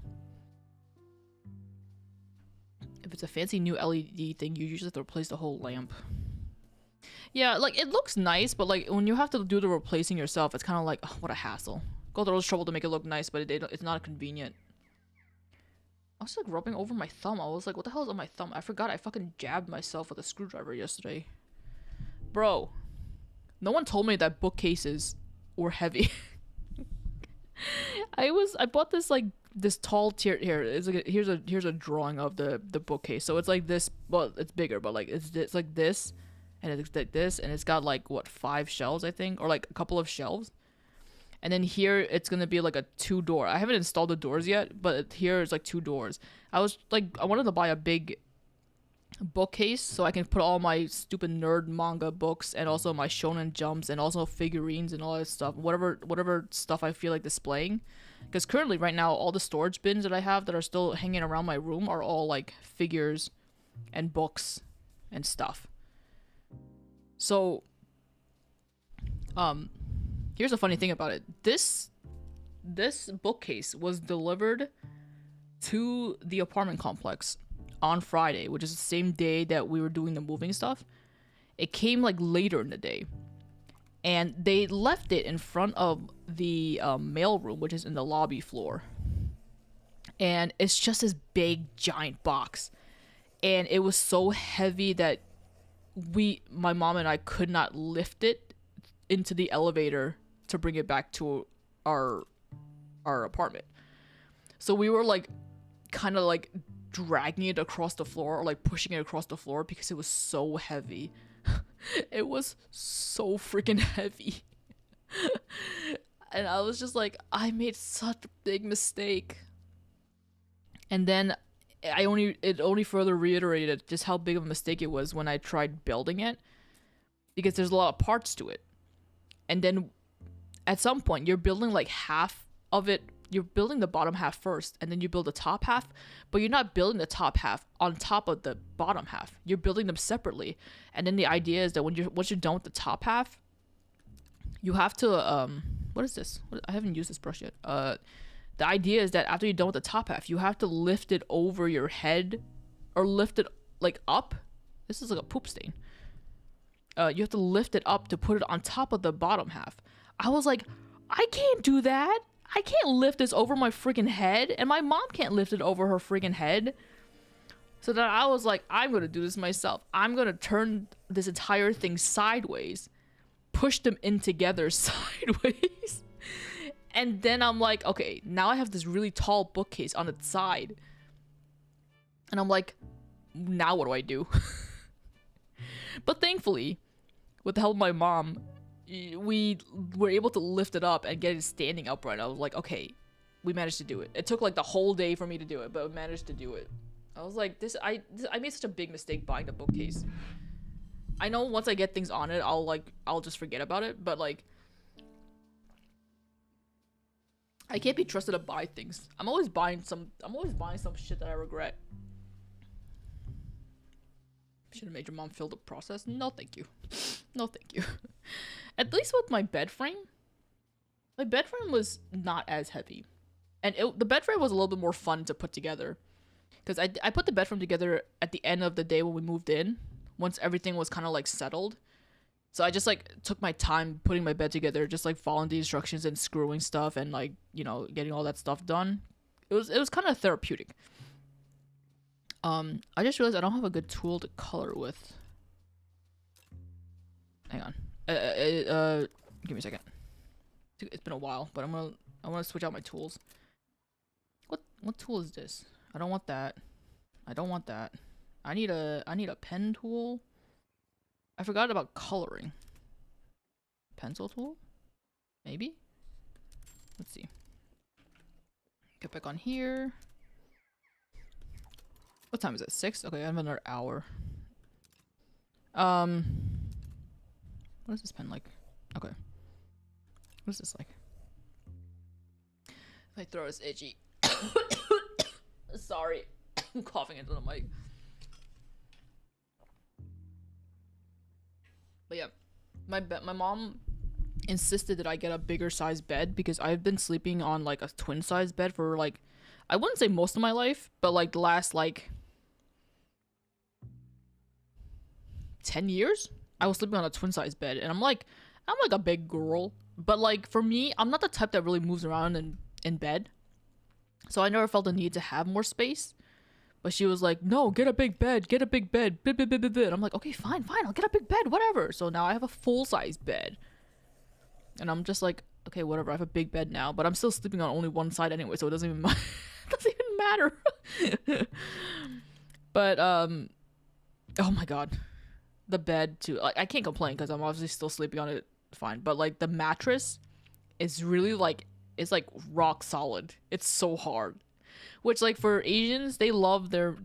If it's a fancy new LED thing, you usually have to replace the whole lamp. Yeah, like, it looks nice, but like when you have to do the replacing yourself, it's kind of like, oh, what a hassle. Go through all this trouble to make it look nice, but it's not convenient. I was like rubbing over my thumb. I was like, what the hell is on my thumb? I forgot I fucking jabbed myself with a screwdriver yesterday. Bro, no one told me that bookcases were heavy. I bought this like this tall tier here. It's like here's a drawing of the bookcase. So it's like this, well, it's bigger, but like it's like this, and it's like this, and it's got like what, 5 shelves, I think, or like a couple of shelves. And then here it's gonna be like a 2-door. I haven't installed the doors yet, but here it's like 2 doors. I wanted to buy a big bookcase so I can put all my stupid nerd manga books and also my shonen jumps and also figurines and all that stuff. Whatever stuff I feel like displaying. Because currently right now all the storage bins that I have that are still hanging around my room are all like figures and books and stuff. So here's a funny thing about it. This bookcase was delivered to the apartment complex on Friday, which is the same day that we were doing the moving stuff. It came like later in the day, and they left it in front of the mail room, which is in the lobby floor. And it's just this big giant box, and it was so heavy that my mom and I could not lift it into the elevator to bring it back to our apartment. So we were like kind of like dragging it across the floor, or like pushing it across the floor, because it was so heavy. It was so freaking heavy. And I was just like, I made such a big mistake. And then it only further reiterated just how big of a mistake it was when I tried building it, because there's a lot of parts to it. And then at some point you're building like half of it. You're building the bottom half first, and then you build the top half, but you're not building the top half on top of the bottom half. You're building them separately. And then the idea is that once you're done with the top half, you have to what is this? I haven't used this brush yet. The idea is that after you're done with the top half, you have to lift it over your head, or lift it like up. This is like a poop stain. You have to lift it up to put it on top of the bottom half. I was like, I can't do that. I can't lift this over my freaking head, and my mom can't lift it over her freaking head. So then I was like, I'm gonna do this myself. I'm gonna turn this entire thing sideways, push them in together sideways. And then I'm like, okay, now I have this really tall bookcase on its side. And I'm like, now what do I do? But thankfully, with the help of my mom, we were able to lift it up and get it standing upright. I was like, okay, we managed to do it. It took like the whole day for me to do it, but we managed to do it. I was like, I made such a big mistake buying the bookcase. I know once I get things on it, I'll just forget about it, but like, I can't be trusted to buy things. I'm always buying some shit that I regret. Should have made your mom feel the process. No, thank you. No, thank you. At least with my bed frame was not as heavy. And the bed frame was a little bit more fun to put together. Because I put the bed frame together at the end of the day when we moved in. Once everything was kind of like settled. So I just like took my time putting my bed together. Just like following the instructions and screwing stuff. And like, you know, getting all that stuff done. It was kind of therapeutic. I just realized I don't have a good tool to color with. Hang on. Give me a second. It's been a while, but I want to switch out my tools. What tool is this? I don't want that. I don't want that. I need a pen tool. I forgot about coloring. Pencil tool? Maybe? Let's see. Get back on here. What time is it? 6? Okay, I have another hour. What is this pen like? Okay. What is this like? My throat is itchy. Sorry. I'm coughing into the mic. But yeah, my mom insisted that I get a bigger size bed because I've been sleeping on like a twin size bed for like, I wouldn't say most of my life, but like the last like 10 years I was sleeping on a twin size bed. And I'm like a big girl, but like for me, I'm not the type that really moves around in bed, so I never felt the need to have more space. But she was like, no, get a big bed, get a big bed. And I'm like, okay, fine, I'll get a big bed, whatever. So now I have a full-size bed. And I'm just like, okay, whatever, I have a big bed now. But I'm still sleeping on only one side anyway, so it doesn't even, it doesn't even matter. But, oh my god. The bed, too. Like, I can't complain because I'm obviously still sleeping on it fine. But, like, the mattress is really, like, it's, like, rock solid. It's so hard. Which, like, for Asians, their older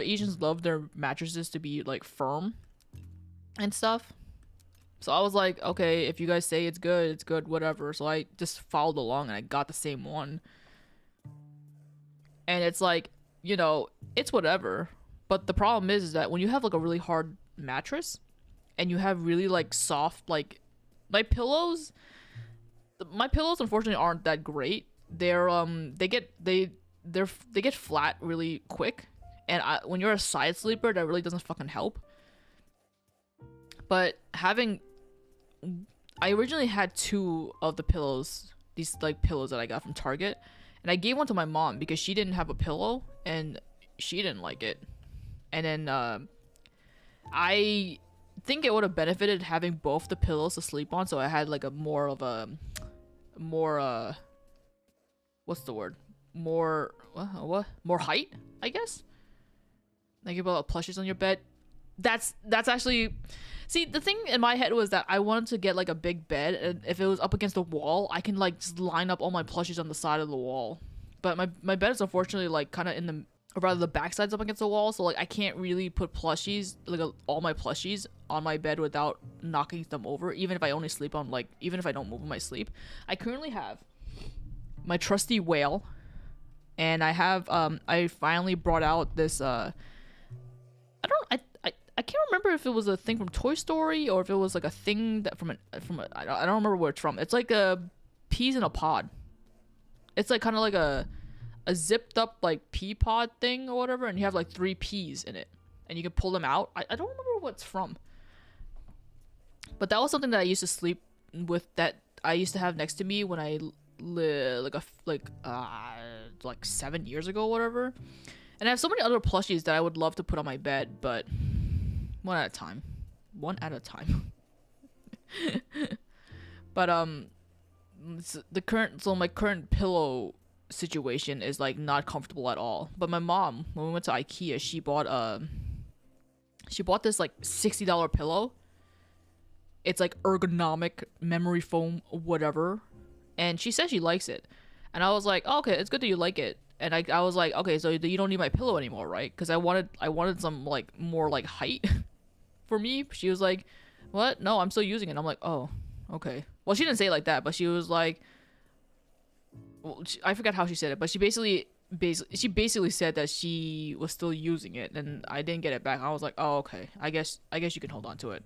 Asians love their mattresses to be, like, firm and stuff. So I was like, okay, if you guys say it's good, whatever. So I just followed along and I got the same one. And it's like, you know, it's whatever. But the problem is that when you have, like, a really hard mattress and you have really, like, soft, like, my pillows unfortunately aren't that great. They get flat really quick, and when you're a side sleeper, that really doesn't fucking help. But I originally had 2 of the pillows, these like pillows that I got from Target, and I gave one to my mom because she didn't have a pillow and she didn't like it. And then I think it would have benefited having both the pillows to sleep on, so I had like a more what's the word? More height, I guess. Like, you put plushies on your bed. That's actually, see, the thing in my head was that I wanted to get like a big bed, and if it was up against the wall, I can like just line up all my plushies on the side of the wall. But my bed is unfortunately like kind of in the, or rather the back side's up against the wall, so like I can't really put plushies, like all my plushies on my bed without knocking them over, even if I only sleep on, like, even if I don't move in my sleep. I currently have my trusty whale, and I have I finally brought out this I can't remember if it was a thing from Toy Story or if it was like a thing that I don't remember where it's from. It's like a peas in a pod. It's like kind of like a zipped up like pea pod thing or whatever, and you have like 3 peas in it and you can pull them out. I don't remember what it's from, but that was something that I used to sleep with, that I used to have next to me when I like 7 years ago or whatever. And I have so many other plushies that I would love to put on my bed, but one at a time. But my current pillow situation is like not comfortable at all. But my mom, when we went to IKEA, she bought this like $60 pillow. It's like ergonomic memory foam, whatever, and she said she likes it. And I was like, oh, okay, it's good that you like it. And I was like, okay, so you don't need my pillow anymore, right? Because I wanted some like more like height for me. She was like, what? No, I'm still using it. I'm like, oh, okay. Well, she didn't say it like that, but she was like, well, I forgot how she said it, but she basically said that she was still using it, and I didn't get it back. I was like, oh, okay. I guess you can hold on to it.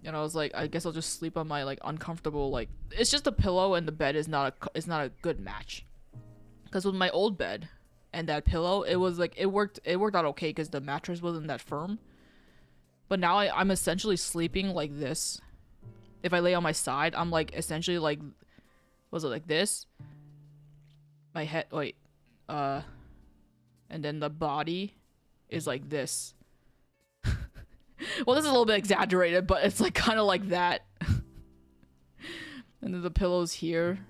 And I was like, I guess I'll just sleep on my like uncomfortable, like, it's just a pillow, and the bed is not a good match. Because with my old bed and that pillow, it was like, it worked out okay because the mattress wasn't that firm. But now I'm essentially sleeping like this. If I lay on my side, I'm like essentially like, was it like this? My head, wait, and then the body is like this. Well, this is a little bit exaggerated, but it's like kind of like that. And then the pillow's here.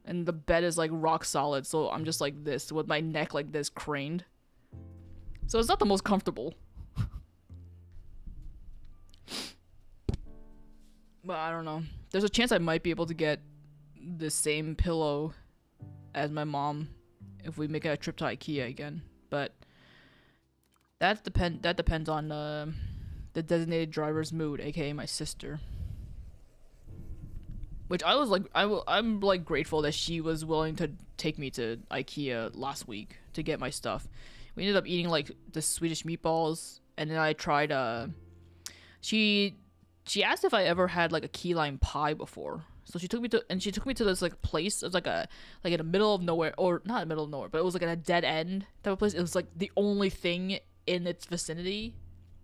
And the bed is like rock solid, so I'm just like this with my neck like this craned. So it's not the most comfortable. But I don't know. There's a chance I might be able to get the same pillow as my mom if we make a trip to IKEA again. But that depends on the designated driver's mood, aka my sister. which I was like, I'm like grateful that she was willing to take me to IKEA last week to get my stuff. We ended up eating like the Swedish meatballs, and then I tried she asked if I ever had like a key lime pie before. So she took me to this like place. It was like in the middle of nowhere, or not in the middle of nowhere, but it was like at a dead end type of place. It was like the only thing in its vicinity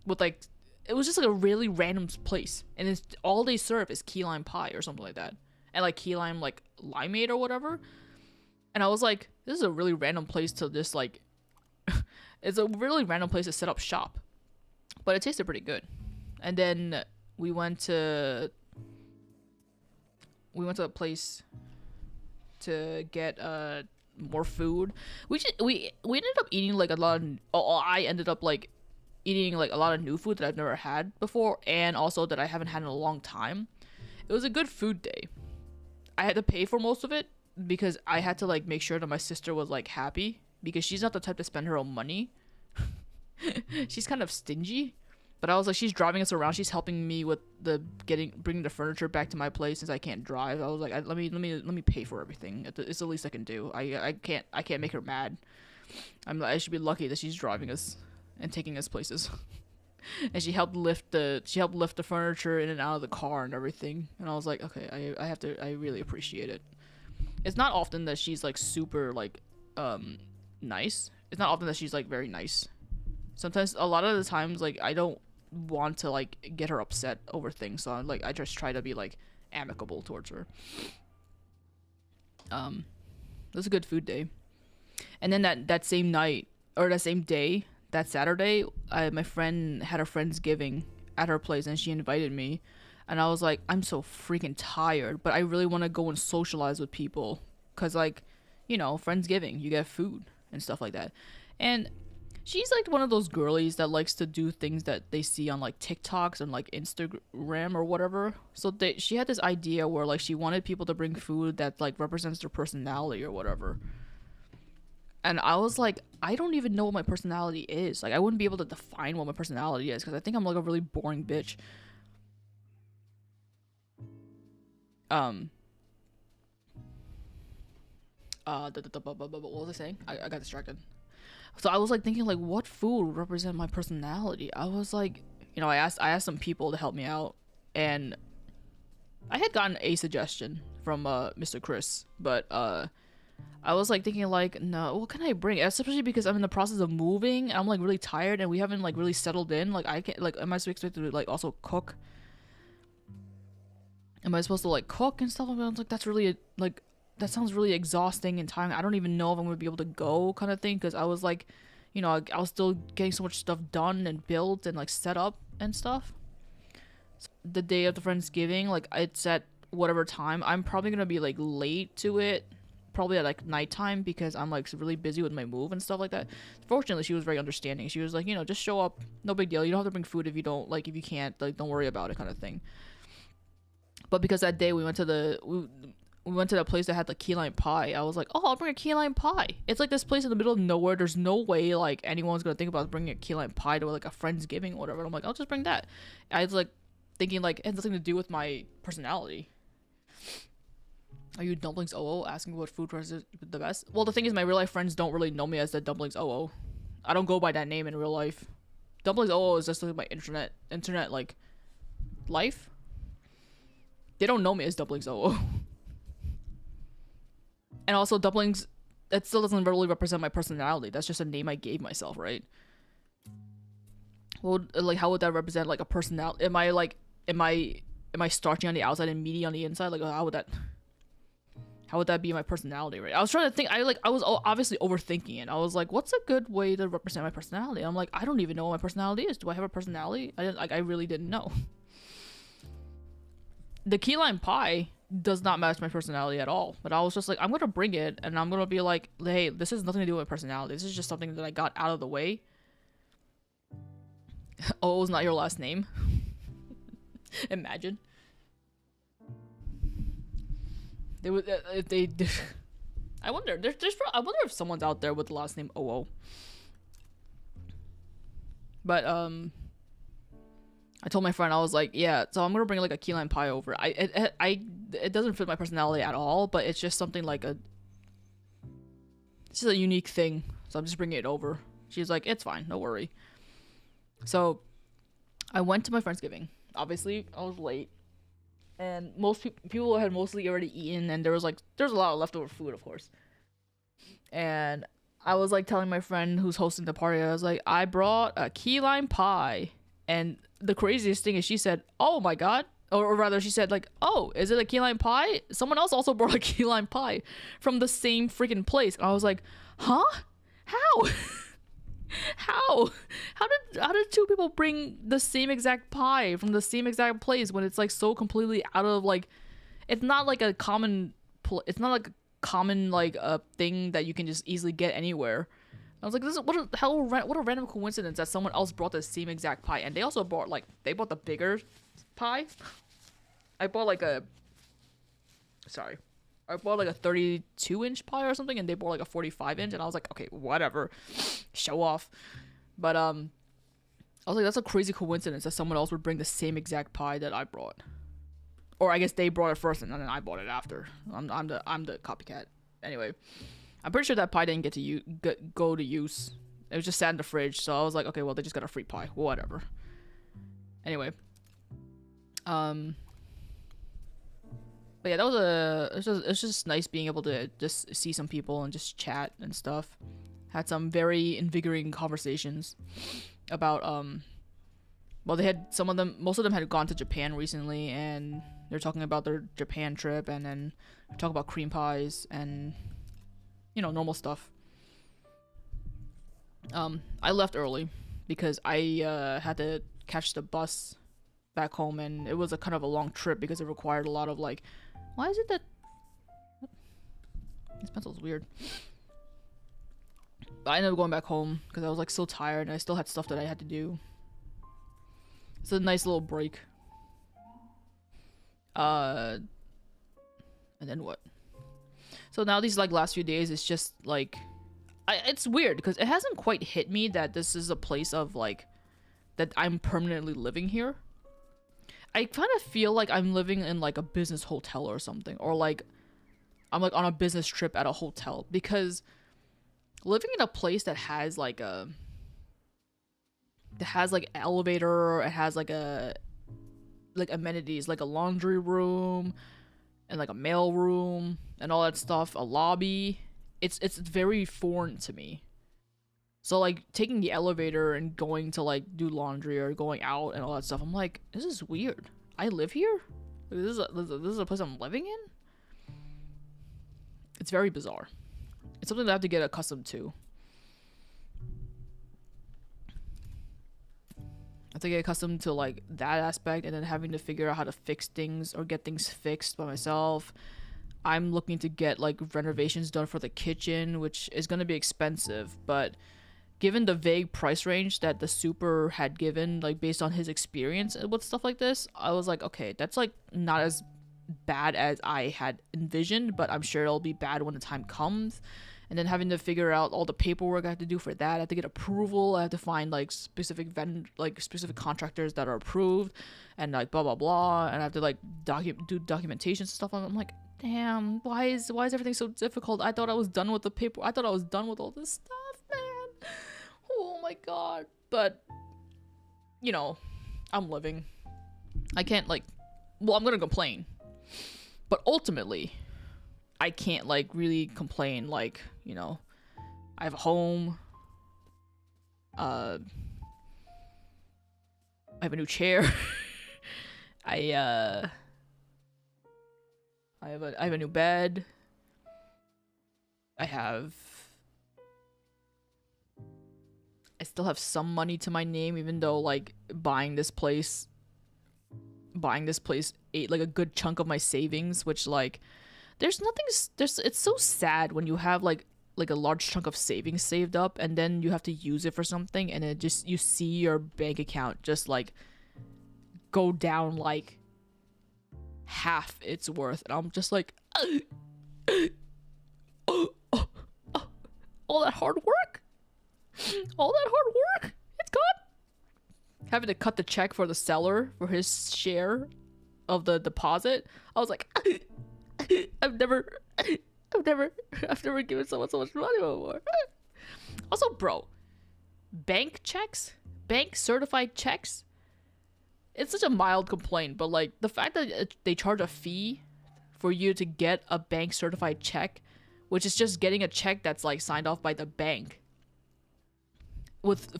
with like, it was just like a really random place, and it's all they serve is key lime pie or something like that, and like key lime like limeade or whatever. And I was like, this is a really random place to just like, it's a really random place to set up shop, but it tasted pretty good. And then we went to a place to get more food. We ended up eating like a lot of, I ended up like eating like a lot of new food that I've never had before, and also that I haven't had in a long time. It was a good food day. I had to pay for most of it because I had to like make sure that my sister was like happy, because she's not the type to spend her own money. She's kind of stingy. But I was like, she's driving us around. She's helping me with bringing the furniture back to my place since I can't drive. I was like, let me pay for everything. It's the least I can do. I can't make her mad. I should be lucky that she's driving us and taking us places. And she helped lift the furniture in and out of the car and everything. And I was like, okay, I really appreciate it. It's not often that she's like super like nice. It's not often that she's like very nice. Sometimes, a lot of the times, like, I don't want to like get her upset over things, so I just try to be like amicable towards her. It was a good food day. And then that same night, or that same day, that Saturday, my friend had a Friendsgiving at her place, and she invited me. And I was like, I'm so freaking tired, but I really want to go and socialize with people, cause like, you know, Friendsgiving, you get food and stuff like that. And she's like one of those girlies that likes to do things that they see on like TikToks and like Instagram or whatever. So she had this idea where like she wanted people to bring food that like represents their personality or whatever. And I was like, I don't even know what my personality is. Like, I wouldn't be able to define what my personality is, because I think I'm like a really boring bitch. What was I saying? I got distracted. So I was like thinking like, what food would represent my personality? I was like, you know, I asked some people to help me out, and I had gotten a suggestion from Mr. Chris, but I was like thinking like, no, what can I bring? Especially because I'm in the process of moving, and I'm like really tired, and we haven't like really settled in. Like, I can't, like, am I supposed to like also cook? Am I supposed to like cook and stuff? I was like, that's really like, that sounds really exhausting and tiring. I don't even know if I'm gonna be able to go, kind of thing, because I was like, you know, I was still getting so much stuff done and built and like set up and stuff. So the day of the Friendsgiving, like, it's at whatever time. I'm probably gonna be like late to it, probably at like nighttime, because I'm like really busy with my move and stuff like that. Fortunately, she was very understanding. She was like, you know, just show up, no big deal. You don't have to bring food if you don't, like, if you can't, like, don't worry about it, kind of thing. But because that day we went to that place that had the key lime pie, I was like, oh, I'll bring a key lime pie. It's like this place in the middle of nowhere. There's no way like anyone's gonna think about bringing a key lime pie to like a Friendsgiving or whatever. And I'm like, I'll just bring that. I was like thinking like it has nothing to do with my personality. Are you DumplingzOwO asking what food was the best? Well, the thing is, my real life friends don't really know me as the DumplingzOwO. I don't go by that name in real life. DumplingzOwO is just like my internet like life. They don't know me as DumplingzOwO. And also, dumplings, that still doesn't really represent my personality. That's just a name I gave myself, right? Well, like, how would that represent like a personality? Am I starchy on the outside and meaty on the inside? Like, how would that be my personality, right? I was trying to think. I was obviously overthinking it. I was like, what's a good way to represent my personality? I'm like, I don't even know what my personality is. Do I have a personality? I really didn't know. The key lime pie does not match my personality at all, but I was just like, I'm gonna bring it, and I'm gonna be like, hey, this has nothing to do with my personality. This is just something that I got out of the way. Oh, it's not your last name. Imagine. They would if they. I wonder. I wonder if someone's out there with the last name OO. But I told my friend, I was like, yeah, so I'm gonna bring like a key lime pie over. It doesn't fit my personality at all, but it's just something like it's just a unique thing. So I'm just bringing it over. She's like, it's fine, no worry. So I went to my Friendsgiving. Obviously, I was late, and most people had mostly already eaten, and there's a lot of leftover food, of course. And I was like telling my friend who's hosting the party, I was like, I brought a key lime pie, and the craziest thing is she said, "Oh my god." Or rather, she said, like, "Oh, is it a key lime pie?" Someone else also brought a key lime pie from the same freaking place. And I was like, huh? How? How? How did two people bring the same exact pie from the same exact place when it's like so completely out of like, it's not like a common, it's not like a common like a thing that you can just easily get anywhere. I was like, this is what a random coincidence that someone else brought the same exact pie, and they also brought they bought the bigger pie. I bought like a, sorry, I bought like a 32-inch pie or something, and they bought like a 45-inch, and I was like, okay, whatever, show off. But I was like, that's a crazy coincidence that someone else would bring the same exact pie that I brought, or I guess they brought it first and then I bought it after. I'm the copycat. Anyway, I'm pretty sure that pie didn't get to go to use. It was just sat in the fridge, so I was like, okay, well, they just got a free pie, whatever. Anyway, but yeah, that was it's just nice being able to just see some people and just chat and stuff. Had some very invigorating conversations about well, they had most of them had gone to Japan recently, and they're talking about their Japan trip, and then talk about cream pies and normal stuff. I left early because I had to catch the bus back home, and it was a kind of a long trip because it required a lot of like, why is it that this pencil's weird? But I ended up going back home because I was like so tired and I still had stuff that I had to do. It's a nice little break. And then what? So now these like last few days, it's just like, it's weird because it hasn't quite hit me that this is a place of like, that I'm permanently living here. I kind of feel like I'm living in like a business hotel or something, or like I'm like on a business trip at a hotel, because living in a place that has like elevator, it has like amenities like a laundry room and like a mail room and all that stuff, a lobby, it's very foreign to me. So like taking the elevator and going to like do laundry or going out and all that stuff, I'm like, this is weird. I live here? This is a place I'm living in? It's very bizarre. It's something that I have to get accustomed to. I have to get accustomed to like that aspect, and then having to figure out how to fix things or get things fixed by myself. I'm looking to get like renovations done for the kitchen, which is going to be expensive, but given the vague price range that the super had given, like based on his experience with stuff like this, I was like, okay, that's like not as bad as I had envisioned, but I'm sure it'll be bad when the time comes. And then having to figure out all the paperwork I have to do for that. I have to get approval. I have to find like specific specific contractors that are approved, and like blah blah blah. And I have to like do documentation and stuff. I'm like, damn, why is everything so difficult? I thought I was done with the paper. I thought I was done with all this stuff, man. Oh my god. But I'm living. I can't I'm gonna complain, but ultimately I can't really complain. I have a home, I have a new chair. I have a new bed. I still have some money to my name, even though buying this place ate a good chunk of my savings, which it's so sad when you have like a large chunk of savings saved up, and then you have to use it for something, and it just, you see your bank account just go down half its worth, and I'm just like, all that hard work, it's gone. having to cut the check for the seller for his share of the deposit. I was like, I've never given someone so much money before. Also, bro, bank checks, bank certified checks. It's such a mild complaint, but like the fact that they charge a fee for you to get a bank certified check, which is just getting a check that's like signed off by the bank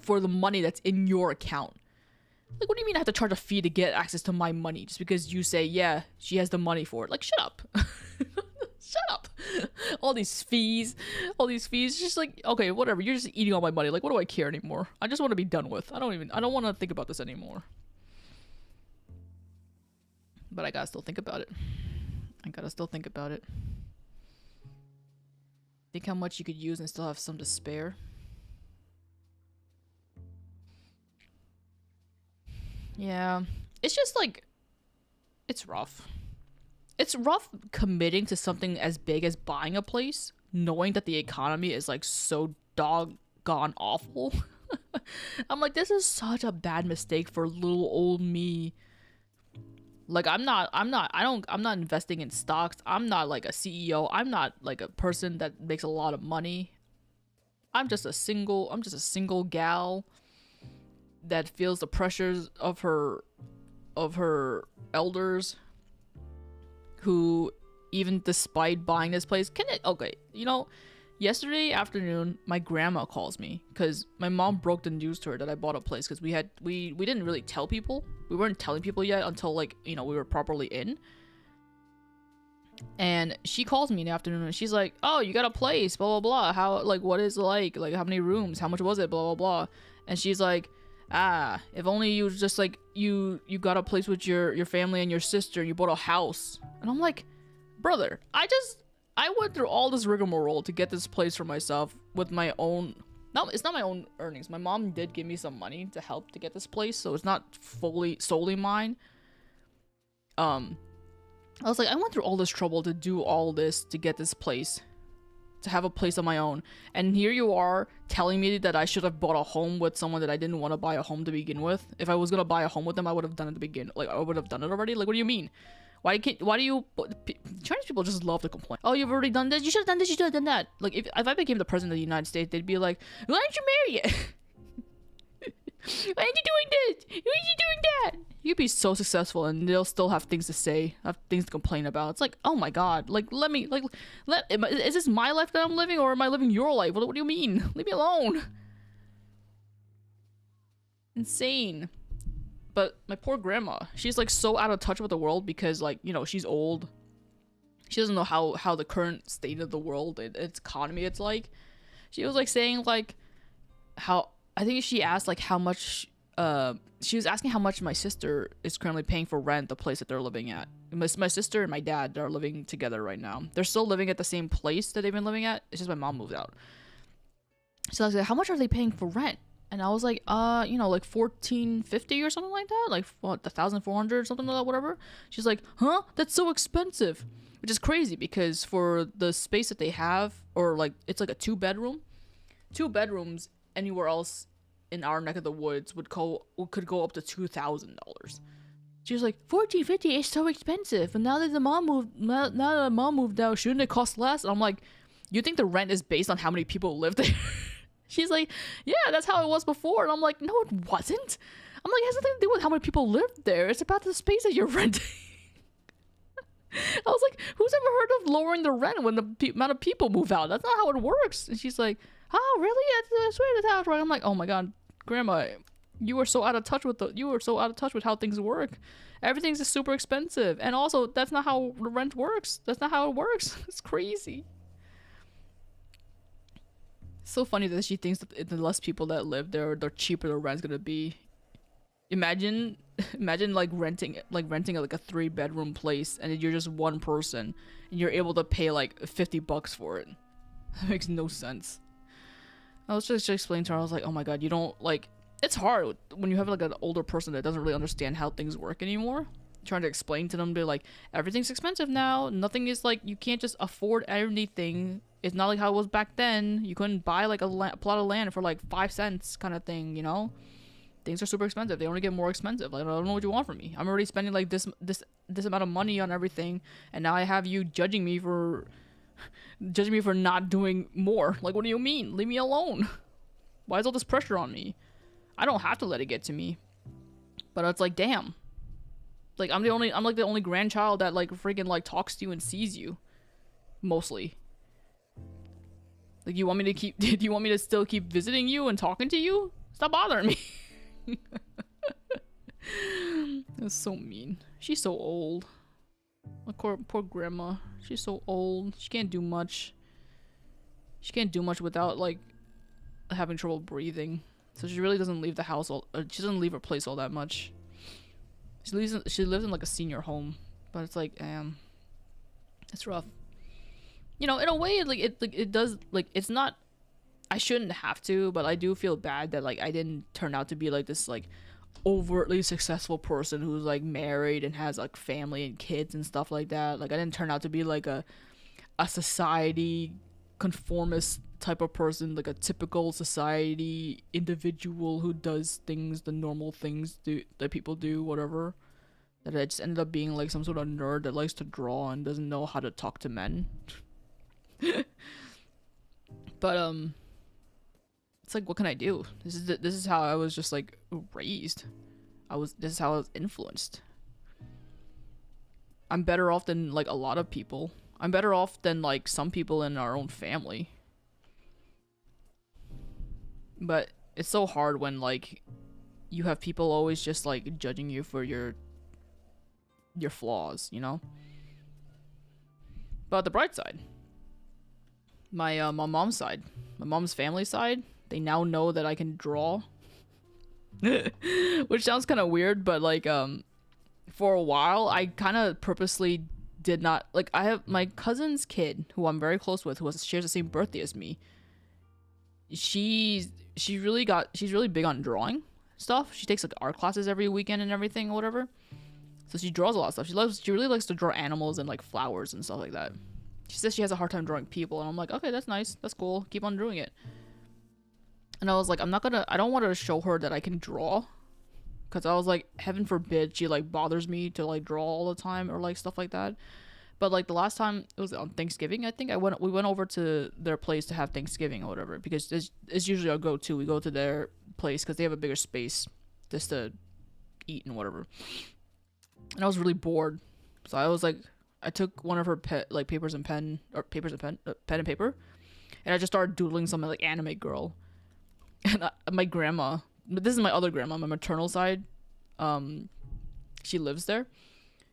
for the money that's in your account. Like, what do you mean I have to charge a fee to get access to my money just because you say, yeah, she has the money for it? Like, shut up. Shut up. All these fees. Just like, okay, whatever. You're just eating all my money. Like, what do I care anymore? I just want to be done with. I don't want to think about this anymore. But I gotta still think about it. Think how much you could use and still have some to spare. Yeah, it's just like, it's rough. It's rough committing to something as big as buying a place, knowing that the economy is like so doggone awful. I'm like, this is such a bad mistake for little old me. Like, I'm not investing in stocks. I'm not like a CEO. I'm not like a person that makes a lot of money. I'm just a single gal that feels the pressures of her elders, who, even despite buying this place, okay, you know, yesterday afternoon my grandma calls me because my mom broke the news to her that I bought a place, because we didn't really tell people. We weren't telling people yet until, like, you know, we were properly in. And she calls me in the afternoon and she's like, oh, you got a place, blah blah blah, how, like, what is it like how many rooms, how much was it, blah blah blah. And she's like, if only you just, like, you got a place with your family and your sister, you bought a house. And I'm like, brother, I went through all this rigmarole to get this place for myself with my own, no, it's not my own earnings. My mom did give me some money to help to get this place, so it's not solely mine. I was like, I went through all this trouble to do all this to get this place, to have a place of my own, and here you are telling me that I should have bought a home with someone that I didn't want to buy a home to begin with. If I was gonna buy a home with them, I would have done it to begin. Like, I would have done it already. Like, what do you mean? Why do you Chinese people just love to complain? Oh, you've already done this. You should have done this. You should have done that. Like, if I became the president of the United States, they'd be like, why didn't you marry it? Why aren't you doing this? Why aren't you doing that? You'd be so successful, and they'll still have things to say, have things to complain about. It's like, oh my god, like, is this my life that I'm living, or am I living your life? What do you mean? Leave me alone. Insane. But my poor grandma, she's like so out of touch with the world because, like, you know, she's old. She doesn't know how the current state of the world, its economy, it's like. She was like saying, like, how, I think she asked like how much, she was asking how much my sister is currently paying for rent, the place that they're living at. My sister and my dad are living together right now. They're still living at the same place that they've been living at. It's just my mom moved out. So I was like, how much are they paying for rent? And I was like, you know, like $1,450 or something like that, like what, 1,400 or something like that, whatever. She's like, huh? That's so expensive, which is crazy because for the space that they have, or like, it's like a two bedrooms anywhere else in our neck of the woods could go up to $2,000. She was like, $1,450 is so expensive, and now that the mom moved out, shouldn't it cost less? And I'm like, you think the rent is based on how many people live there? She's like, yeah, that's how it was before. And I'm like, no, it wasn't. I'm like, it has nothing to do with how many people lived there. It's about the space that you're renting. I was like, who's ever heard of lowering the rent when the amount of people move out? That's not how it works. And she's like, oh, really? That's how it works. I'm like, oh my god, grandma, you were so out of touch with how things work. Everything's just super expensive, and also that's not how the rent works. That's not how it works. It's crazy. So funny that she thinks that the less people that live there, the cheaper the rent's gonna be. Imagine like renting like a 3-bedroom place, and you're just one person, and you're able to pay like $50 for it. That makes no sense. I was just explaining to her, I was like, oh my god, you don't, like, it's hard when you have like an older person that doesn't really understand how things work anymore. Trying to explain to them, be like, everything's expensive now. Nothing is like, you can't just afford anything. It's not like how it was back then. You couldn't buy like a plot of land for like 5 cents kind of thing, you know? things are super expensive. They only get more expensive. Like, I don't know what you want from me. I'm already spending like this amount of money on everything, and now I have you judging me for not doing more. Like, what do you mean? Leave me alone. Why is all this pressure on me? I don't have to let it get to me. But it's like, damn. Like, I'm like the only grandchild that like freaking like talks to you and sees you. Mostly. Like, you want me to keep do you want me to still keep visiting you and talking to you? Stop bothering me. That's so mean. She's so old. Like, poor grandma. She's so old. She can't do much. She can't do much without like having trouble breathing. So she really doesn't leave the house she doesn't leave her place all that much. She lives in like a senior home, but it's like, it's rough. You know, in a way, it does, like, it's not, I shouldn't have to, but I do feel bad that like I didn't turn out to be like this like overtly successful person who's like married and has like family and kids and stuff like that. Like, I didn't turn out to be like a society conformist type of person, like a typical society individual who does things, the normal things that people do, whatever. That I just ended up being like some sort of nerd that likes to draw and doesn't know how to talk to men. But it's like, what can I do? This is how I was just like raised. This is how I was influenced. I'm better off than like a lot of people. I'm better off than like some people in our own family. But it's so hard when like you have people always just like judging you for your flaws, you know? But the bright side, my mom's side, my mom's family side, they now know that I can draw. Which sounds kind of weird, but like for a while I kind of purposely did not, like, I have my cousin's kid who I'm very close with, who shares the same birthday as me. She's really big on drawing stuff. She takes like art classes every weekend and everything or whatever. So she draws a lot of stuff. She really likes to draw animals and like flowers and stuff like that. She says she has a hard time drawing people, and I'm like, okay, that's nice, that's cool, keep on doing it. And I was like, I don't want to show her that I can draw, because I was like, heaven forbid she like bothers me to like draw all the time or like stuff like that. But like the last time, it was on Thanksgiving, I think we went over to their place to have Thanksgiving or whatever, because it's usually our go-to. We go to their place because they have a bigger space just to eat and whatever. And I was really bored, so I was like, I took one of her pen and paper, and I just started doodling something like anime girl. And my grandma, but this is my other grandma, my maternal side, she lives there.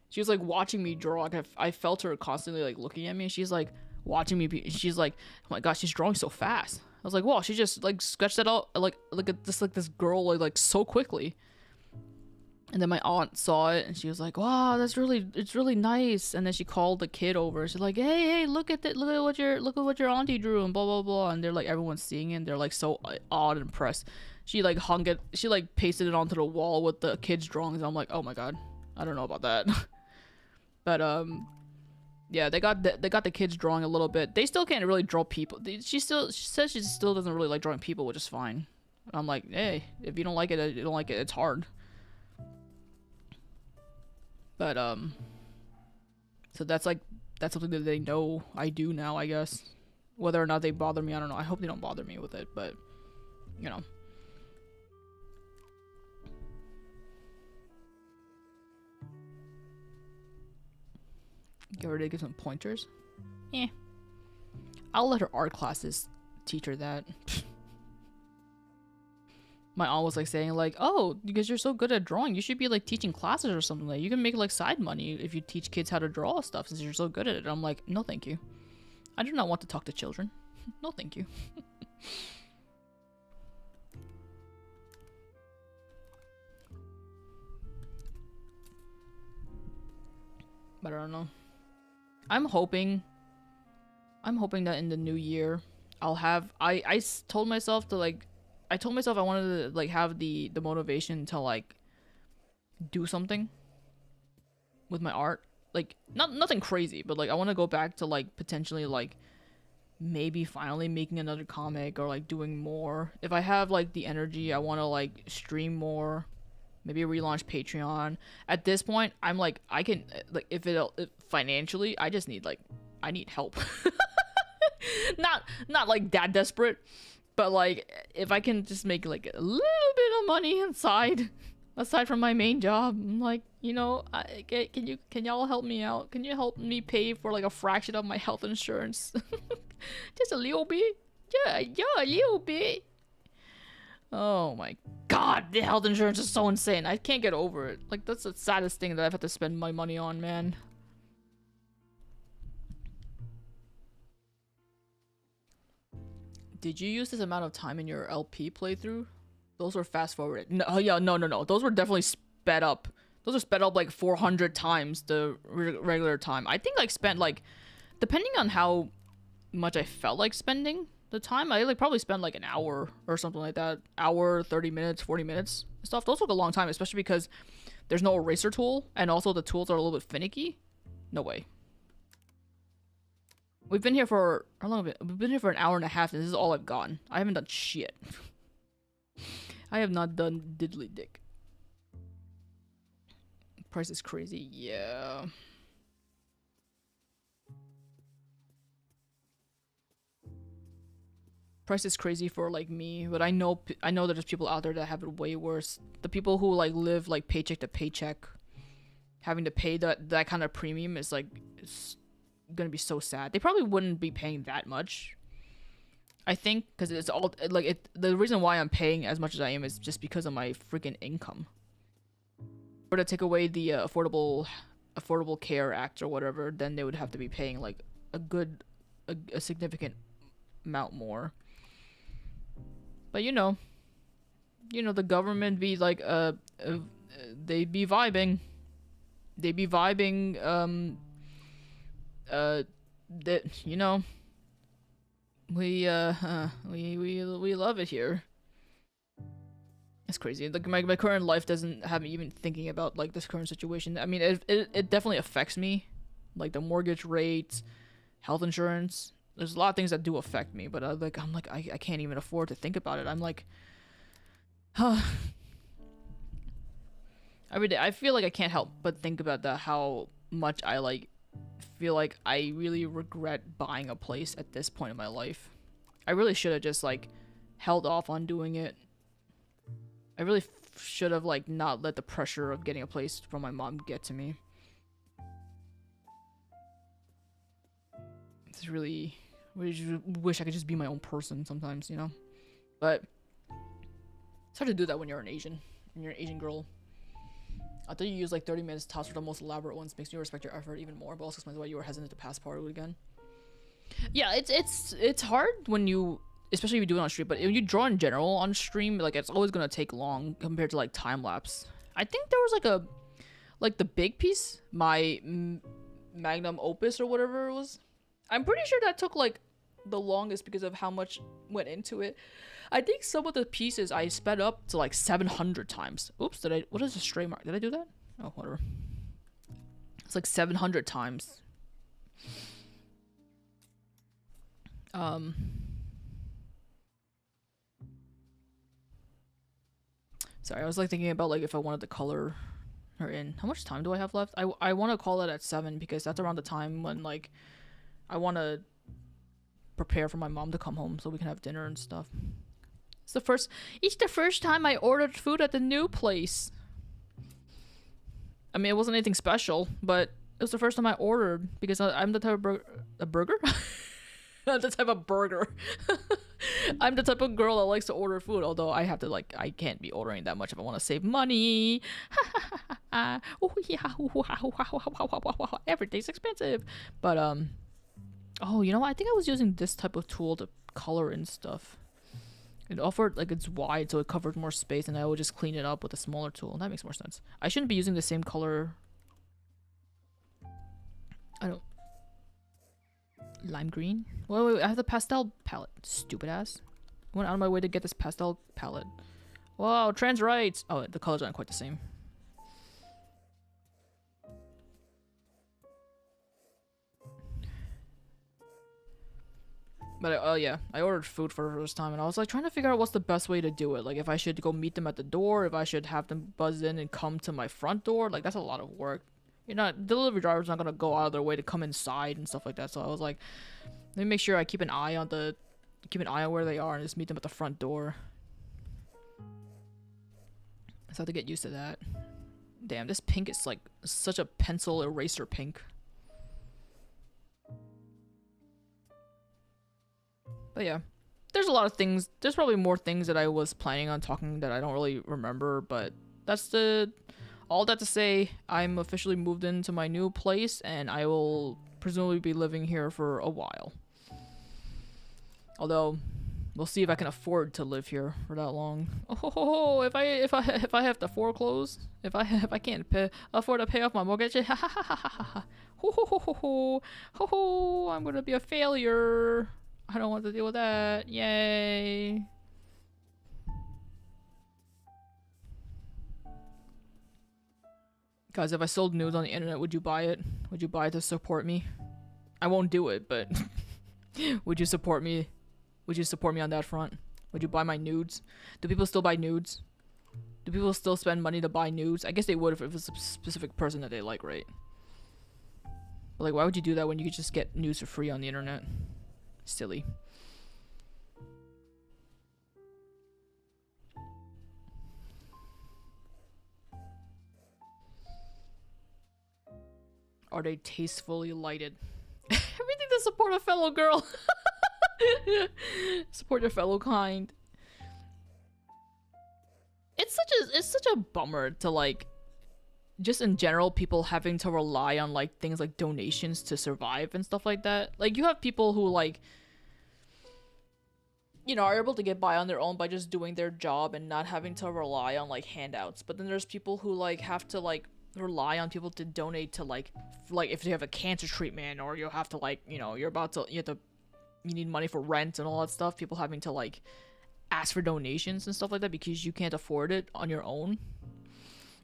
She was like watching me draw. Like, I felt her constantly like looking at me. She's like watching me. She's like, oh my gosh, she's drawing so fast. I was like, wow, she just like sketched that out like this girl like so quickly. And then my aunt saw it and she was like, wow, it's really nice. And then she called the kid over. She's like, hey, look at what your auntie drew and blah blah blah. And they're like, everyone's seeing it and they're like so awed and impressed. She like pasted it onto the wall with the kids' drawings. I'm like, oh my god, I don't know about that. But yeah, they got the kids drawing a little bit. They still can't really draw people. She says she still doesn't really like drawing people, which is fine. I'm like, hey, if you don't like it, you don't like it. It's hard. But so that's something that they know I do now, I guess. Whether or not they bother me, I don't know. I hope they don't bother me with it, but you know. Get ready to give some pointers. I'll let her art classes teach her that. My aunt was like saying like, oh, because you're so good at drawing, you should be like teaching classes or something. Like, you can make like side money if you teach kids how to draw stuff since you're so good at it. I'm like, no thank you, I do not want to talk to children. No thank you. But I don't know. I'm hoping that in the new year I'll have I told myself to like, I told myself I wanted to like have the motivation to like do something with my art. Like, nothing crazy, but like I want to go back to like potentially like maybe finally making another comic or like doing more. If I have like the energy, I want to like stream more. Maybe relaunch Patreon. At this point, I'm like I can like if financially, I just need like I need help. Not like that desperate, but like if I can just make like a little bit of money inside aside from my main job, I'm like, you know, can y'all help me out? Can you help me pay for like a fraction of my health insurance? Just a little bit. Yeah, a little bit. Oh my god, the health insurance is so insane. I can't get over it. Like, that's the saddest thing that I've had to spend my money on, man. Did you use this amount of time in your LP playthrough? Those were fast forwarded. No, yeah, no. Those were definitely sped up. Those are sped up like 400 times the regular time. I think I spent like, depending on how much I felt like spending the time, I like probably spent like an hour or something like that. Hour, 30 minutes, 40 minutes and stuff. Those took a long time, especially because there's no eraser tool and also the tools are a little bit finicky. No way. We've been here for how long? We've been here for an hour and a half, and this is all I've gotten. I haven't done shit. I have not done diddly dick. Price is crazy, yeah. Price is crazy for like me, but I know that there's people out there that have it way worse. The people who like live like paycheck to paycheck, having to pay that kind of premium is like it's gonna be so sad. They probably wouldn't be paying that much, I think, because it's all like it. The reason why I'm paying as much as I am is just because of my freaking income. Or to take away the Affordable Care Act or whatever, then they would have to be paying like a significant amount more. But you know, the government be like they be vibing, that you know, we love it here. It's crazy. Like my current life doesn't have me even thinking about like this current situation. I mean, it definitely affects me, like the mortgage rates, health insurance. There's a lot of things that do affect me, but I can't even afford to think about it. I'm like, every day I feel like I can't help but think about how much I like feel like I really regret buying a place at this point in my life. I really should have just like held off on doing it. I really should have like not let the pressure of getting a place from my mom get to me. It's really wish I could just be my own person sometimes, you know? But it's hard to do that when you're an Asian. When you're an Asian girl. I thought you used like 30 minutes tops for the most elaborate ones. Makes me respect your effort even more, but also explains why you were hesitant to Passpartout again. Yeah, it's hard when you, especially if you do it on stream, but when you draw in general on stream, like it's always gonna take long compared to like time lapse. I think there was like the big piece, my magnum opus or whatever it was. I'm pretty sure that took like the longest because of how much went into it. I think some of the pieces I sped up to like 700 times. Oops, what is a stray mark? Did I do that? Oh, whatever. It's like 700 times. Sorry, I was like thinking about like if I wanted to color her in. How much time do I have left? I want to call it at 7 because that's around the time when like I want to prepare for my mom to come home so we can have dinner and stuff. It's the first time I ordered food at the new place. I mean, it wasn't anything special, but it was the first time I ordered because I'm the type of a burger? I'm the type of burger. I'm the type of girl that likes to order food, although I have to like I can't be ordering that much if I want to save money. Everything's expensive. But oh, you know what? I think I was using this type of tool to color in stuff. It offered like it's wide, so it covered more space, and I would just clean it up with a smaller tool. That makes more sense. I shouldn't be using the same color. I don't. Lime green? Wait, I have the pastel palette. Stupid ass. I went out of my way to get this pastel palette. Wow, trans rights. Oh, the colors aren't quite the same. But oh yeah, I ordered food for the first time, and I was like trying to figure out what's the best way to do it. Like if I should go meet them at the door, if I should have them buzz in and come to my front door. Like that's a lot of work. You're not delivery driver's not gonna go out of their way to come inside and stuff like that. So I was like, let me make sure I keep an eye on where they are and just meet them at the front door. So I have to get used to that. Damn, this pink is like such a pencil eraser pink. But yeah, there's a lot of things. There's probably more things that I was planning on talking that I don't really remember, but that's all that to say, I'm officially moved into my new place, and I will presumably be living here for a while. Although, we'll see if I can afford to live here for that long. Oh, if I have to foreclose, if I can't afford to pay off my mortgage, I'm gonna be a failure. I don't want to deal with that. Yay. Guys, if I sold nudes on the internet, would you buy it? Would you buy it to support me? I won't do it, but would you support me? Would you support me on that front? Would you buy my nudes? Do people still buy nudes? Do people still spend money to buy nudes? I guess they would if it was a specific person that they like, right? But like, why would you do that when you could just get nudes for free on the internet? Silly. Are they tastefully lighted? Everything to support a fellow girl. Support your fellow kind. It's such a bummer to like, just in general, people having to rely on like things like donations to survive and stuff like that. Like you have people who like, you know, are able to get by on their own by just doing their job and not having to rely on like handouts. But then there's people who like have to like rely on people to donate to like if they have a cancer treatment, or you have to like, you know, you need money for rent and all that stuff. People having to like ask for donations and stuff like that because you can't afford it on your own.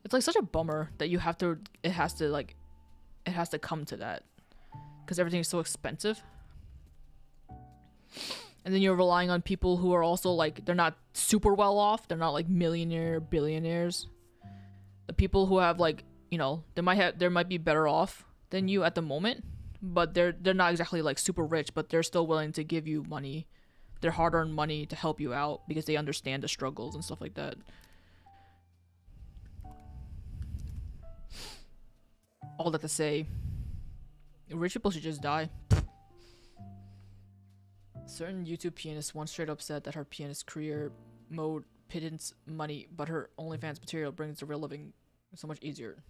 It's like such a bummer that it has to come to that because everything is so expensive. And then you're relying on people who are also like, they're not super well off. They're not like billionaires. The people who have like, you know, they might be better off than you at the moment, but they're not exactly like super rich, but they're still willing to give you money, their hard-earned money, to help you out because they understand the struggles and stuff like that. All that to say, rich people should just die. Certain YouTube pianist once straight up said that her pianist career mode pittance money, but her OnlyFans material brings the real living so much easier.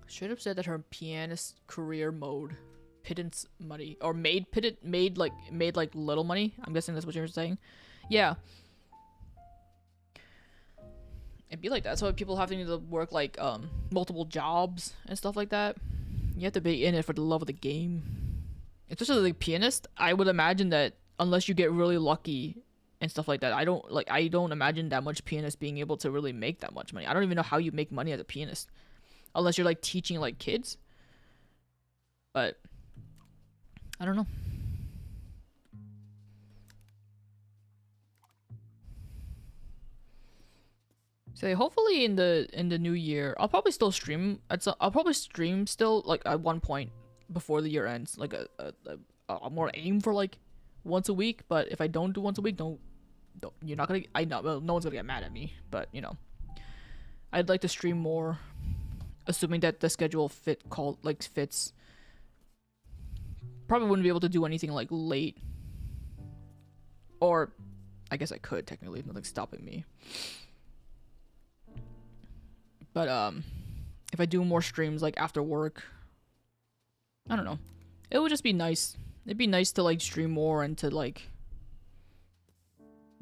Straight up said that her pianist career mode pittance money, or made like little money. I'm guessing that's what you're saying. Yeah. It'd be like that. So people having to work like multiple jobs and stuff like that. You have to be in it for the love of the game. Especially like pianist, I would imagine that unless you get really lucky and stuff like that, I don't imagine that much pianists being able to really make that much money. I don't even know how you make money as a pianist. Unless you're like teaching like kids. But I don't know. So hopefully in the new year, I'll probably still stream. I'll probably stream still like at one point before the year ends. Like a more aim for like once a week. But if I don't do once a week, don't you're not gonna. I know, well, no one's gonna get mad at me. But you know, I'd like to stream more, assuming that the schedule fits. Probably wouldn't be able to do anything like late. Or I guess I could technically, nothing's stopping me. But if I do more streams like after work, I don't know. It would just be nice. It'd be nice to like stream more and to like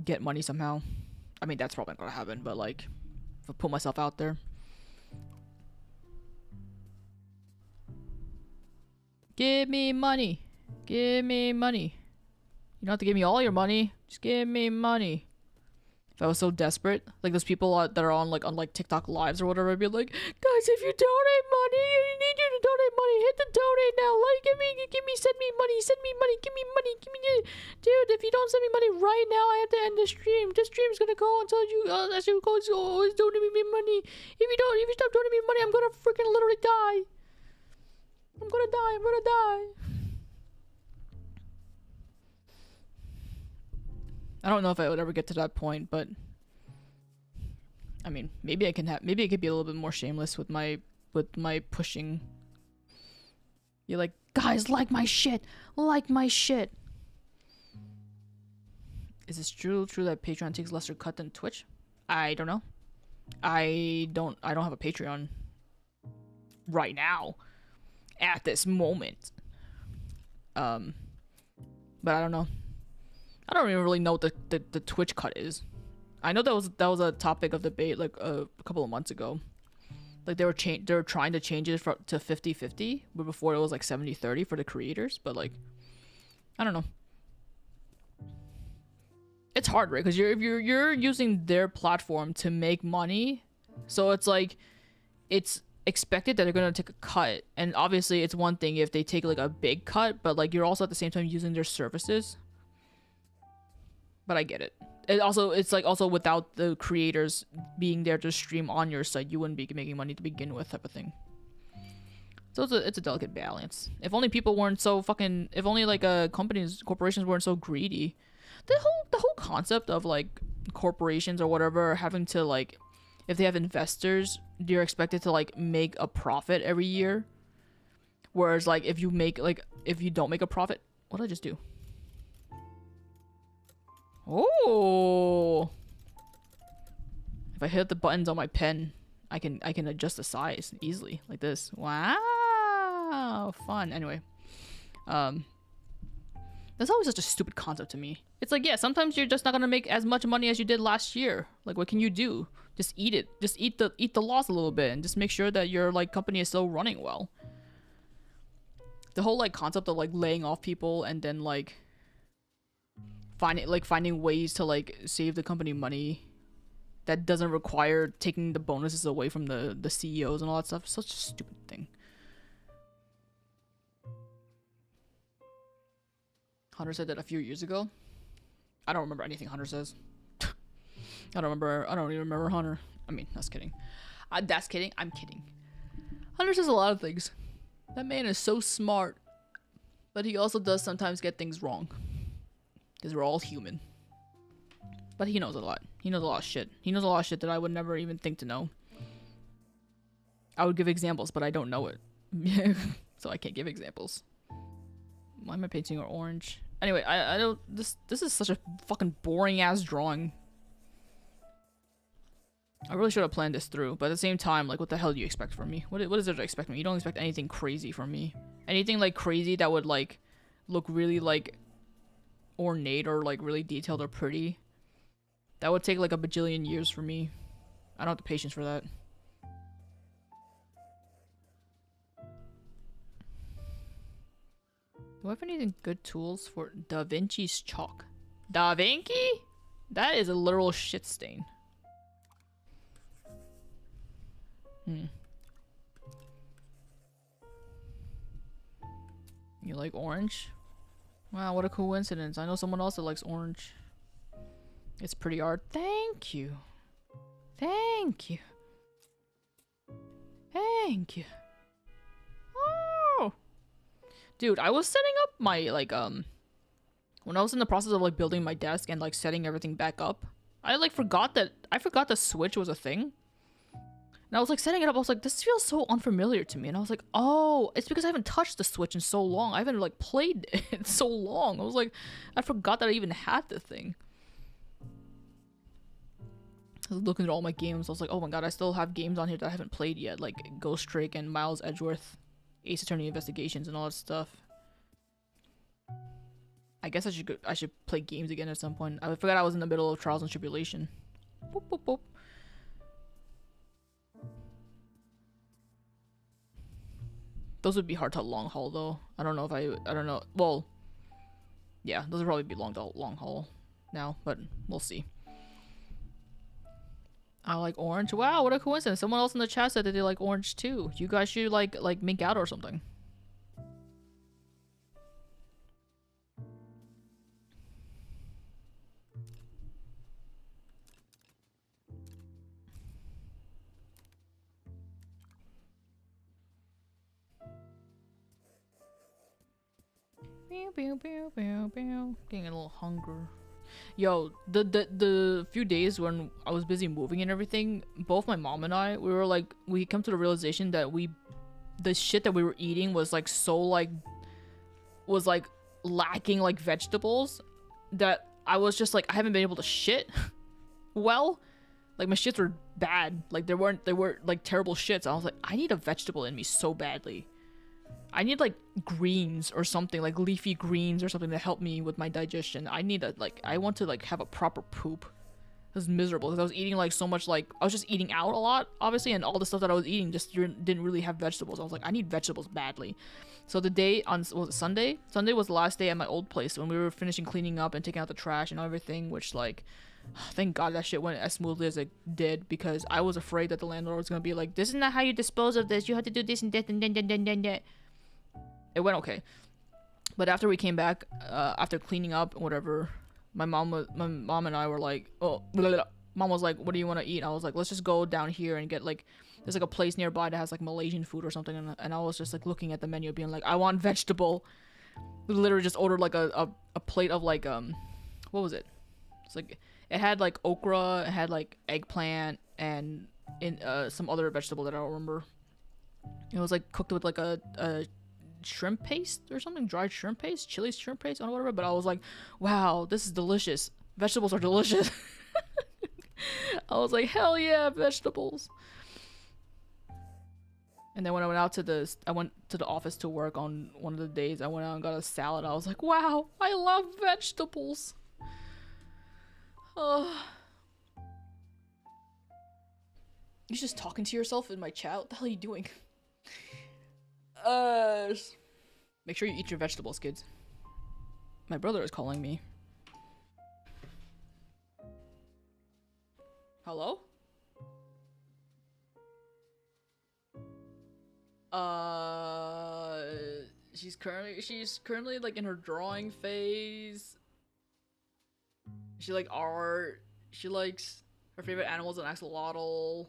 get money somehow. I mean, that's probably not gonna happen, but like if I put myself out there. Give me money. Give me money. You don't have to give me all your money. Just give me money. If I was so desperate, like those people that are on like TikTok lives or whatever, I'd be like, guys, if you donate money, I need you to donate money. Hit the donate now. Like, send me money. Give me money. Dude, if you don't send me money right now, I have to end the stream. This stream's gonna go until you, as you go, always donate me money. If you stop donating me money, I'm gonna freaking literally die. I'm gonna die. I don't know if I would ever get to that point, but I mean, maybe I could be a little bit more shameless with my pushing. You're like, guys, like my shit. Is this true that Patreon takes lesser cut than Twitch? I don't know. I don't have a Patreon right now at this moment. But I don't know. I don't even really know what the Twitch cut is. I know that was a topic of debate like a couple of months ago. Like they were trying to change it to 50-50, but before it was like 70-30 for the creators. But like, I don't know. It's hard, right? Because you're using their platform to make money, so it's like it's expected that they're gonna take a cut. And obviously, it's one thing if they take like a big cut, but like you're also at the same time using their services. But I get it. It's like also without the creators being there to stream on your site, you wouldn't be making money to begin with, type of thing. So it's a delicate balance. If only people weren't so fucking. If only like corporations weren't so greedy. The whole concept of like corporations or whatever having to like, if they have investors, you're expected to like make a profit every year. Whereas like if you don't make a profit, what did I just do? Oh, if I hit the buttons on my pen, I can adjust the size easily like this. Wow, fun. Anyway, that's always such a stupid concept to me. It's like, yeah, sometimes you're just not gonna make as much money as you did last year. Like, what can you do? Just eat it. Just eat the loss a little bit, and just make sure that your like company is still running well. The whole like concept of like laying off people and then like finding ways to like save the company money that doesn't require taking the bonuses away from the CEOs and all that stuff. Such a stupid thing. Hunter said that a few years ago. I don't remember anything Hunter says. I don't even remember Hunter. I mean, that's kidding. That's kidding. I'm kidding. Hunter says a lot of things. That man is so smart, but he also does sometimes get things wrong. Because we're all human. But he knows a lot. He knows a lot of shit. He knows a lot of shit that I would never even think to know. I would give examples, but I don't know it. So I can't give examples. Why am I painting her orange? Anyway, I don't... This is such a fucking boring-ass drawing. I really should have planned this through, but at the same time, like, what the hell do you expect from me? What is there to expect from me? You don't expect anything crazy from me. Anything, like, crazy that would, like, look really, like, ornate or like really detailed or pretty, that would take like a bajillion years for me. I don't have the patience for that. Do I have anything good tools for Da Vinci's chalk? Da Vinci? That is a literal shit stain. You like orange? Wow, what a coincidence. I know someone else that likes orange. It's pretty art. Thank you. Thank you. Thank you. Oh! Dude, I was setting up my, like, when I was in the process of, like, building my desk and, like, setting everything back up, I forgot the switch was a thing. And I was like setting it up, I was like, this feels so unfamiliar to me. And I was like, oh, it's because I haven't touched the Switch in so long. I haven't like played it in so long. I was like, I forgot that I even had the thing. I was looking at all my games. I was like, oh my god, I still have games on here that I haven't played yet. Like Ghost Trick and Miles Edgeworth, Ace Attorney Investigations and all that stuff. I guess I should play games again at some point. I forgot I was in the middle of Trials and Tribulation. Boop, boop, boop. Those would be hard to long haul though. I don't know. Well, yeah, those would probably be long haul now, but we'll see. I like orange. Wow, what a coincidence. Someone else in the chat said that they like orange too. You guys should like make out or something. Getting a little hunger. Yo, the few days when I was busy moving and everything, both my mom and I, we were like, we come to the realization that the shit that we were eating was like so like, was like lacking like vegetables, that I was just like, I haven't been able to shit well. Like my shits were bad. Like they were like terrible shits. I was like, I need a vegetable in me so badly. I need like greens or something, like leafy greens or something to help me with my digestion. I need a I want to like have a proper poop. It was miserable because I was eating like so much, like I was just eating out a lot, obviously, and all the stuff that I was eating just didn't really have vegetables. I was like, I need vegetables badly. So the day on, was it Sunday? Sunday was the last day at my old place when we were finishing cleaning up and taking out the trash and everything, which like, thank God that shit went as smoothly as it did, because I was afraid that the landlord was gonna be like, this is not how you dispose of this. You have to do this and that and then. It went okay, but after we came back, after cleaning up whatever, my mom and I were like, oh, blah, blah. Mom was like, what do you want to eat? I was like, let's just go down here and get like, there's like a place nearby that has like Malaysian food or something, and I was just like looking at the menu being like, I want vegetable. We literally just ordered like a plate of like what was it? It's like, it had like okra, it had like eggplant, and some other vegetable that I don't remember. It was like cooked with like a shrimp paste or something, dried shrimp paste, chili shrimp paste, or whatever. But I was like, wow, this is delicious. Vegetables are delicious. I was like, hell yeah, vegetables. And then when I went to the office to work on one of the days, I went out and got a salad. I was like, wow, I love vegetables. You're just talking to yourself in my chat? What the hell are you doing? Make sure you eat your vegetables, kids. My brother is calling me. Hello? She's currently like in her drawing phase. She like art. She likes, her favorite animal is an axolotl.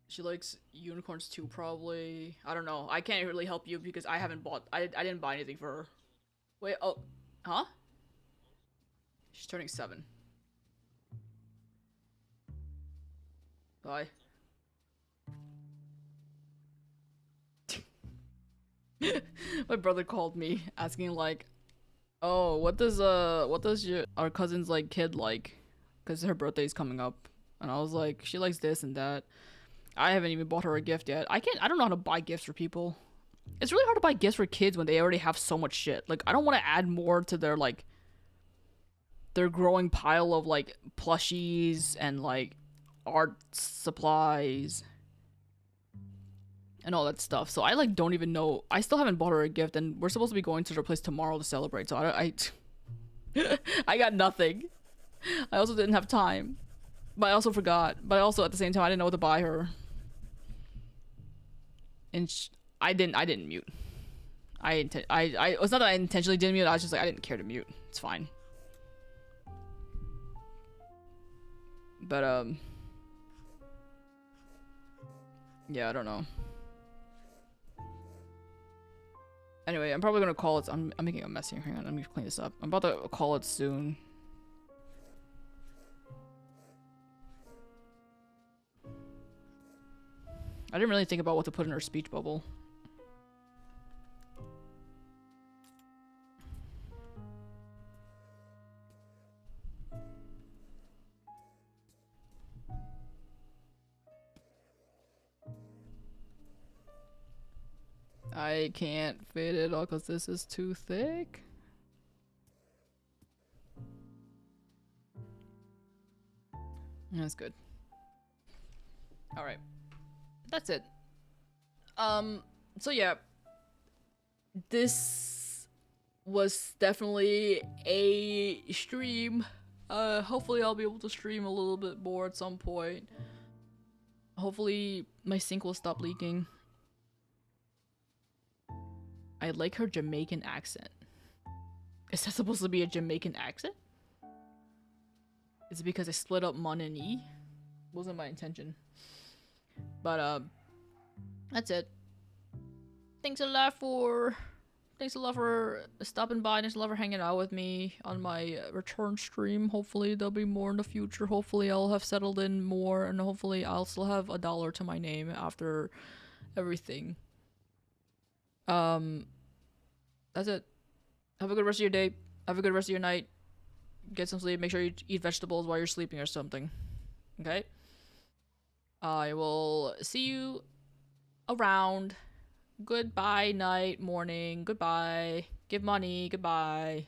She likes unicorns too, probably. I don't know. I can't really help you because I haven't bought. I didn't buy anything for her. Wait. Oh, huh? She's turning 7. Bye. My brother called me asking like, "Oh, what does our cousin's like kid like?" Because her birthday's coming up, and I was like, "She likes this and that." I haven't even bought her a gift yet. I don't know how to buy gifts for people. It's really hard to buy gifts for kids when they already have so much shit. Like, I don't want to add more to their, like, their growing pile of, like, plushies and, like, art supplies and all that stuff. So I, like, don't even know. I still haven't bought her a gift, and we're supposed to be going to their place tomorrow to celebrate. So I got nothing. I also didn't have time. But I also forgot. But also, at the same time, I didn't know what to buy her. And I didn't mute. It's not that I intentionally didn't mute. I was just like, I didn't care to mute. It's fine. But yeah, I don't know. Anyway, I'm probably gonna call it. I'm making a mess here. Hang on, let me clean this up. I'm about to call it soon. I didn't really think about what to put in her speech bubble. I can't fit it all because this is too thick. That's good. Alright. That's it. So yeah. This was definitely a stream Hopefully I'll be able to stream a little bit more at some point. Hopefully my sink will stop leaking. I like her Jamaican accent. Is that supposed to be a Jamaican accent? Is it because I split up Mon and E? Wasn't my intention. But that's it. Thanks a lot for stopping by. Thanks a lot for hanging out with me on my return stream. Hopefully there'll be more in the future. Hopefully I'll have settled in more, and hopefully I'll still have $1 to my name after everything. That's it. Have a good rest of your day. Have a good rest of your night. Get some sleep. Make sure you eat vegetables while you're sleeping or something. Okay? I will see you around. Goodbye, night, morning. Goodbye. Give money. Goodbye.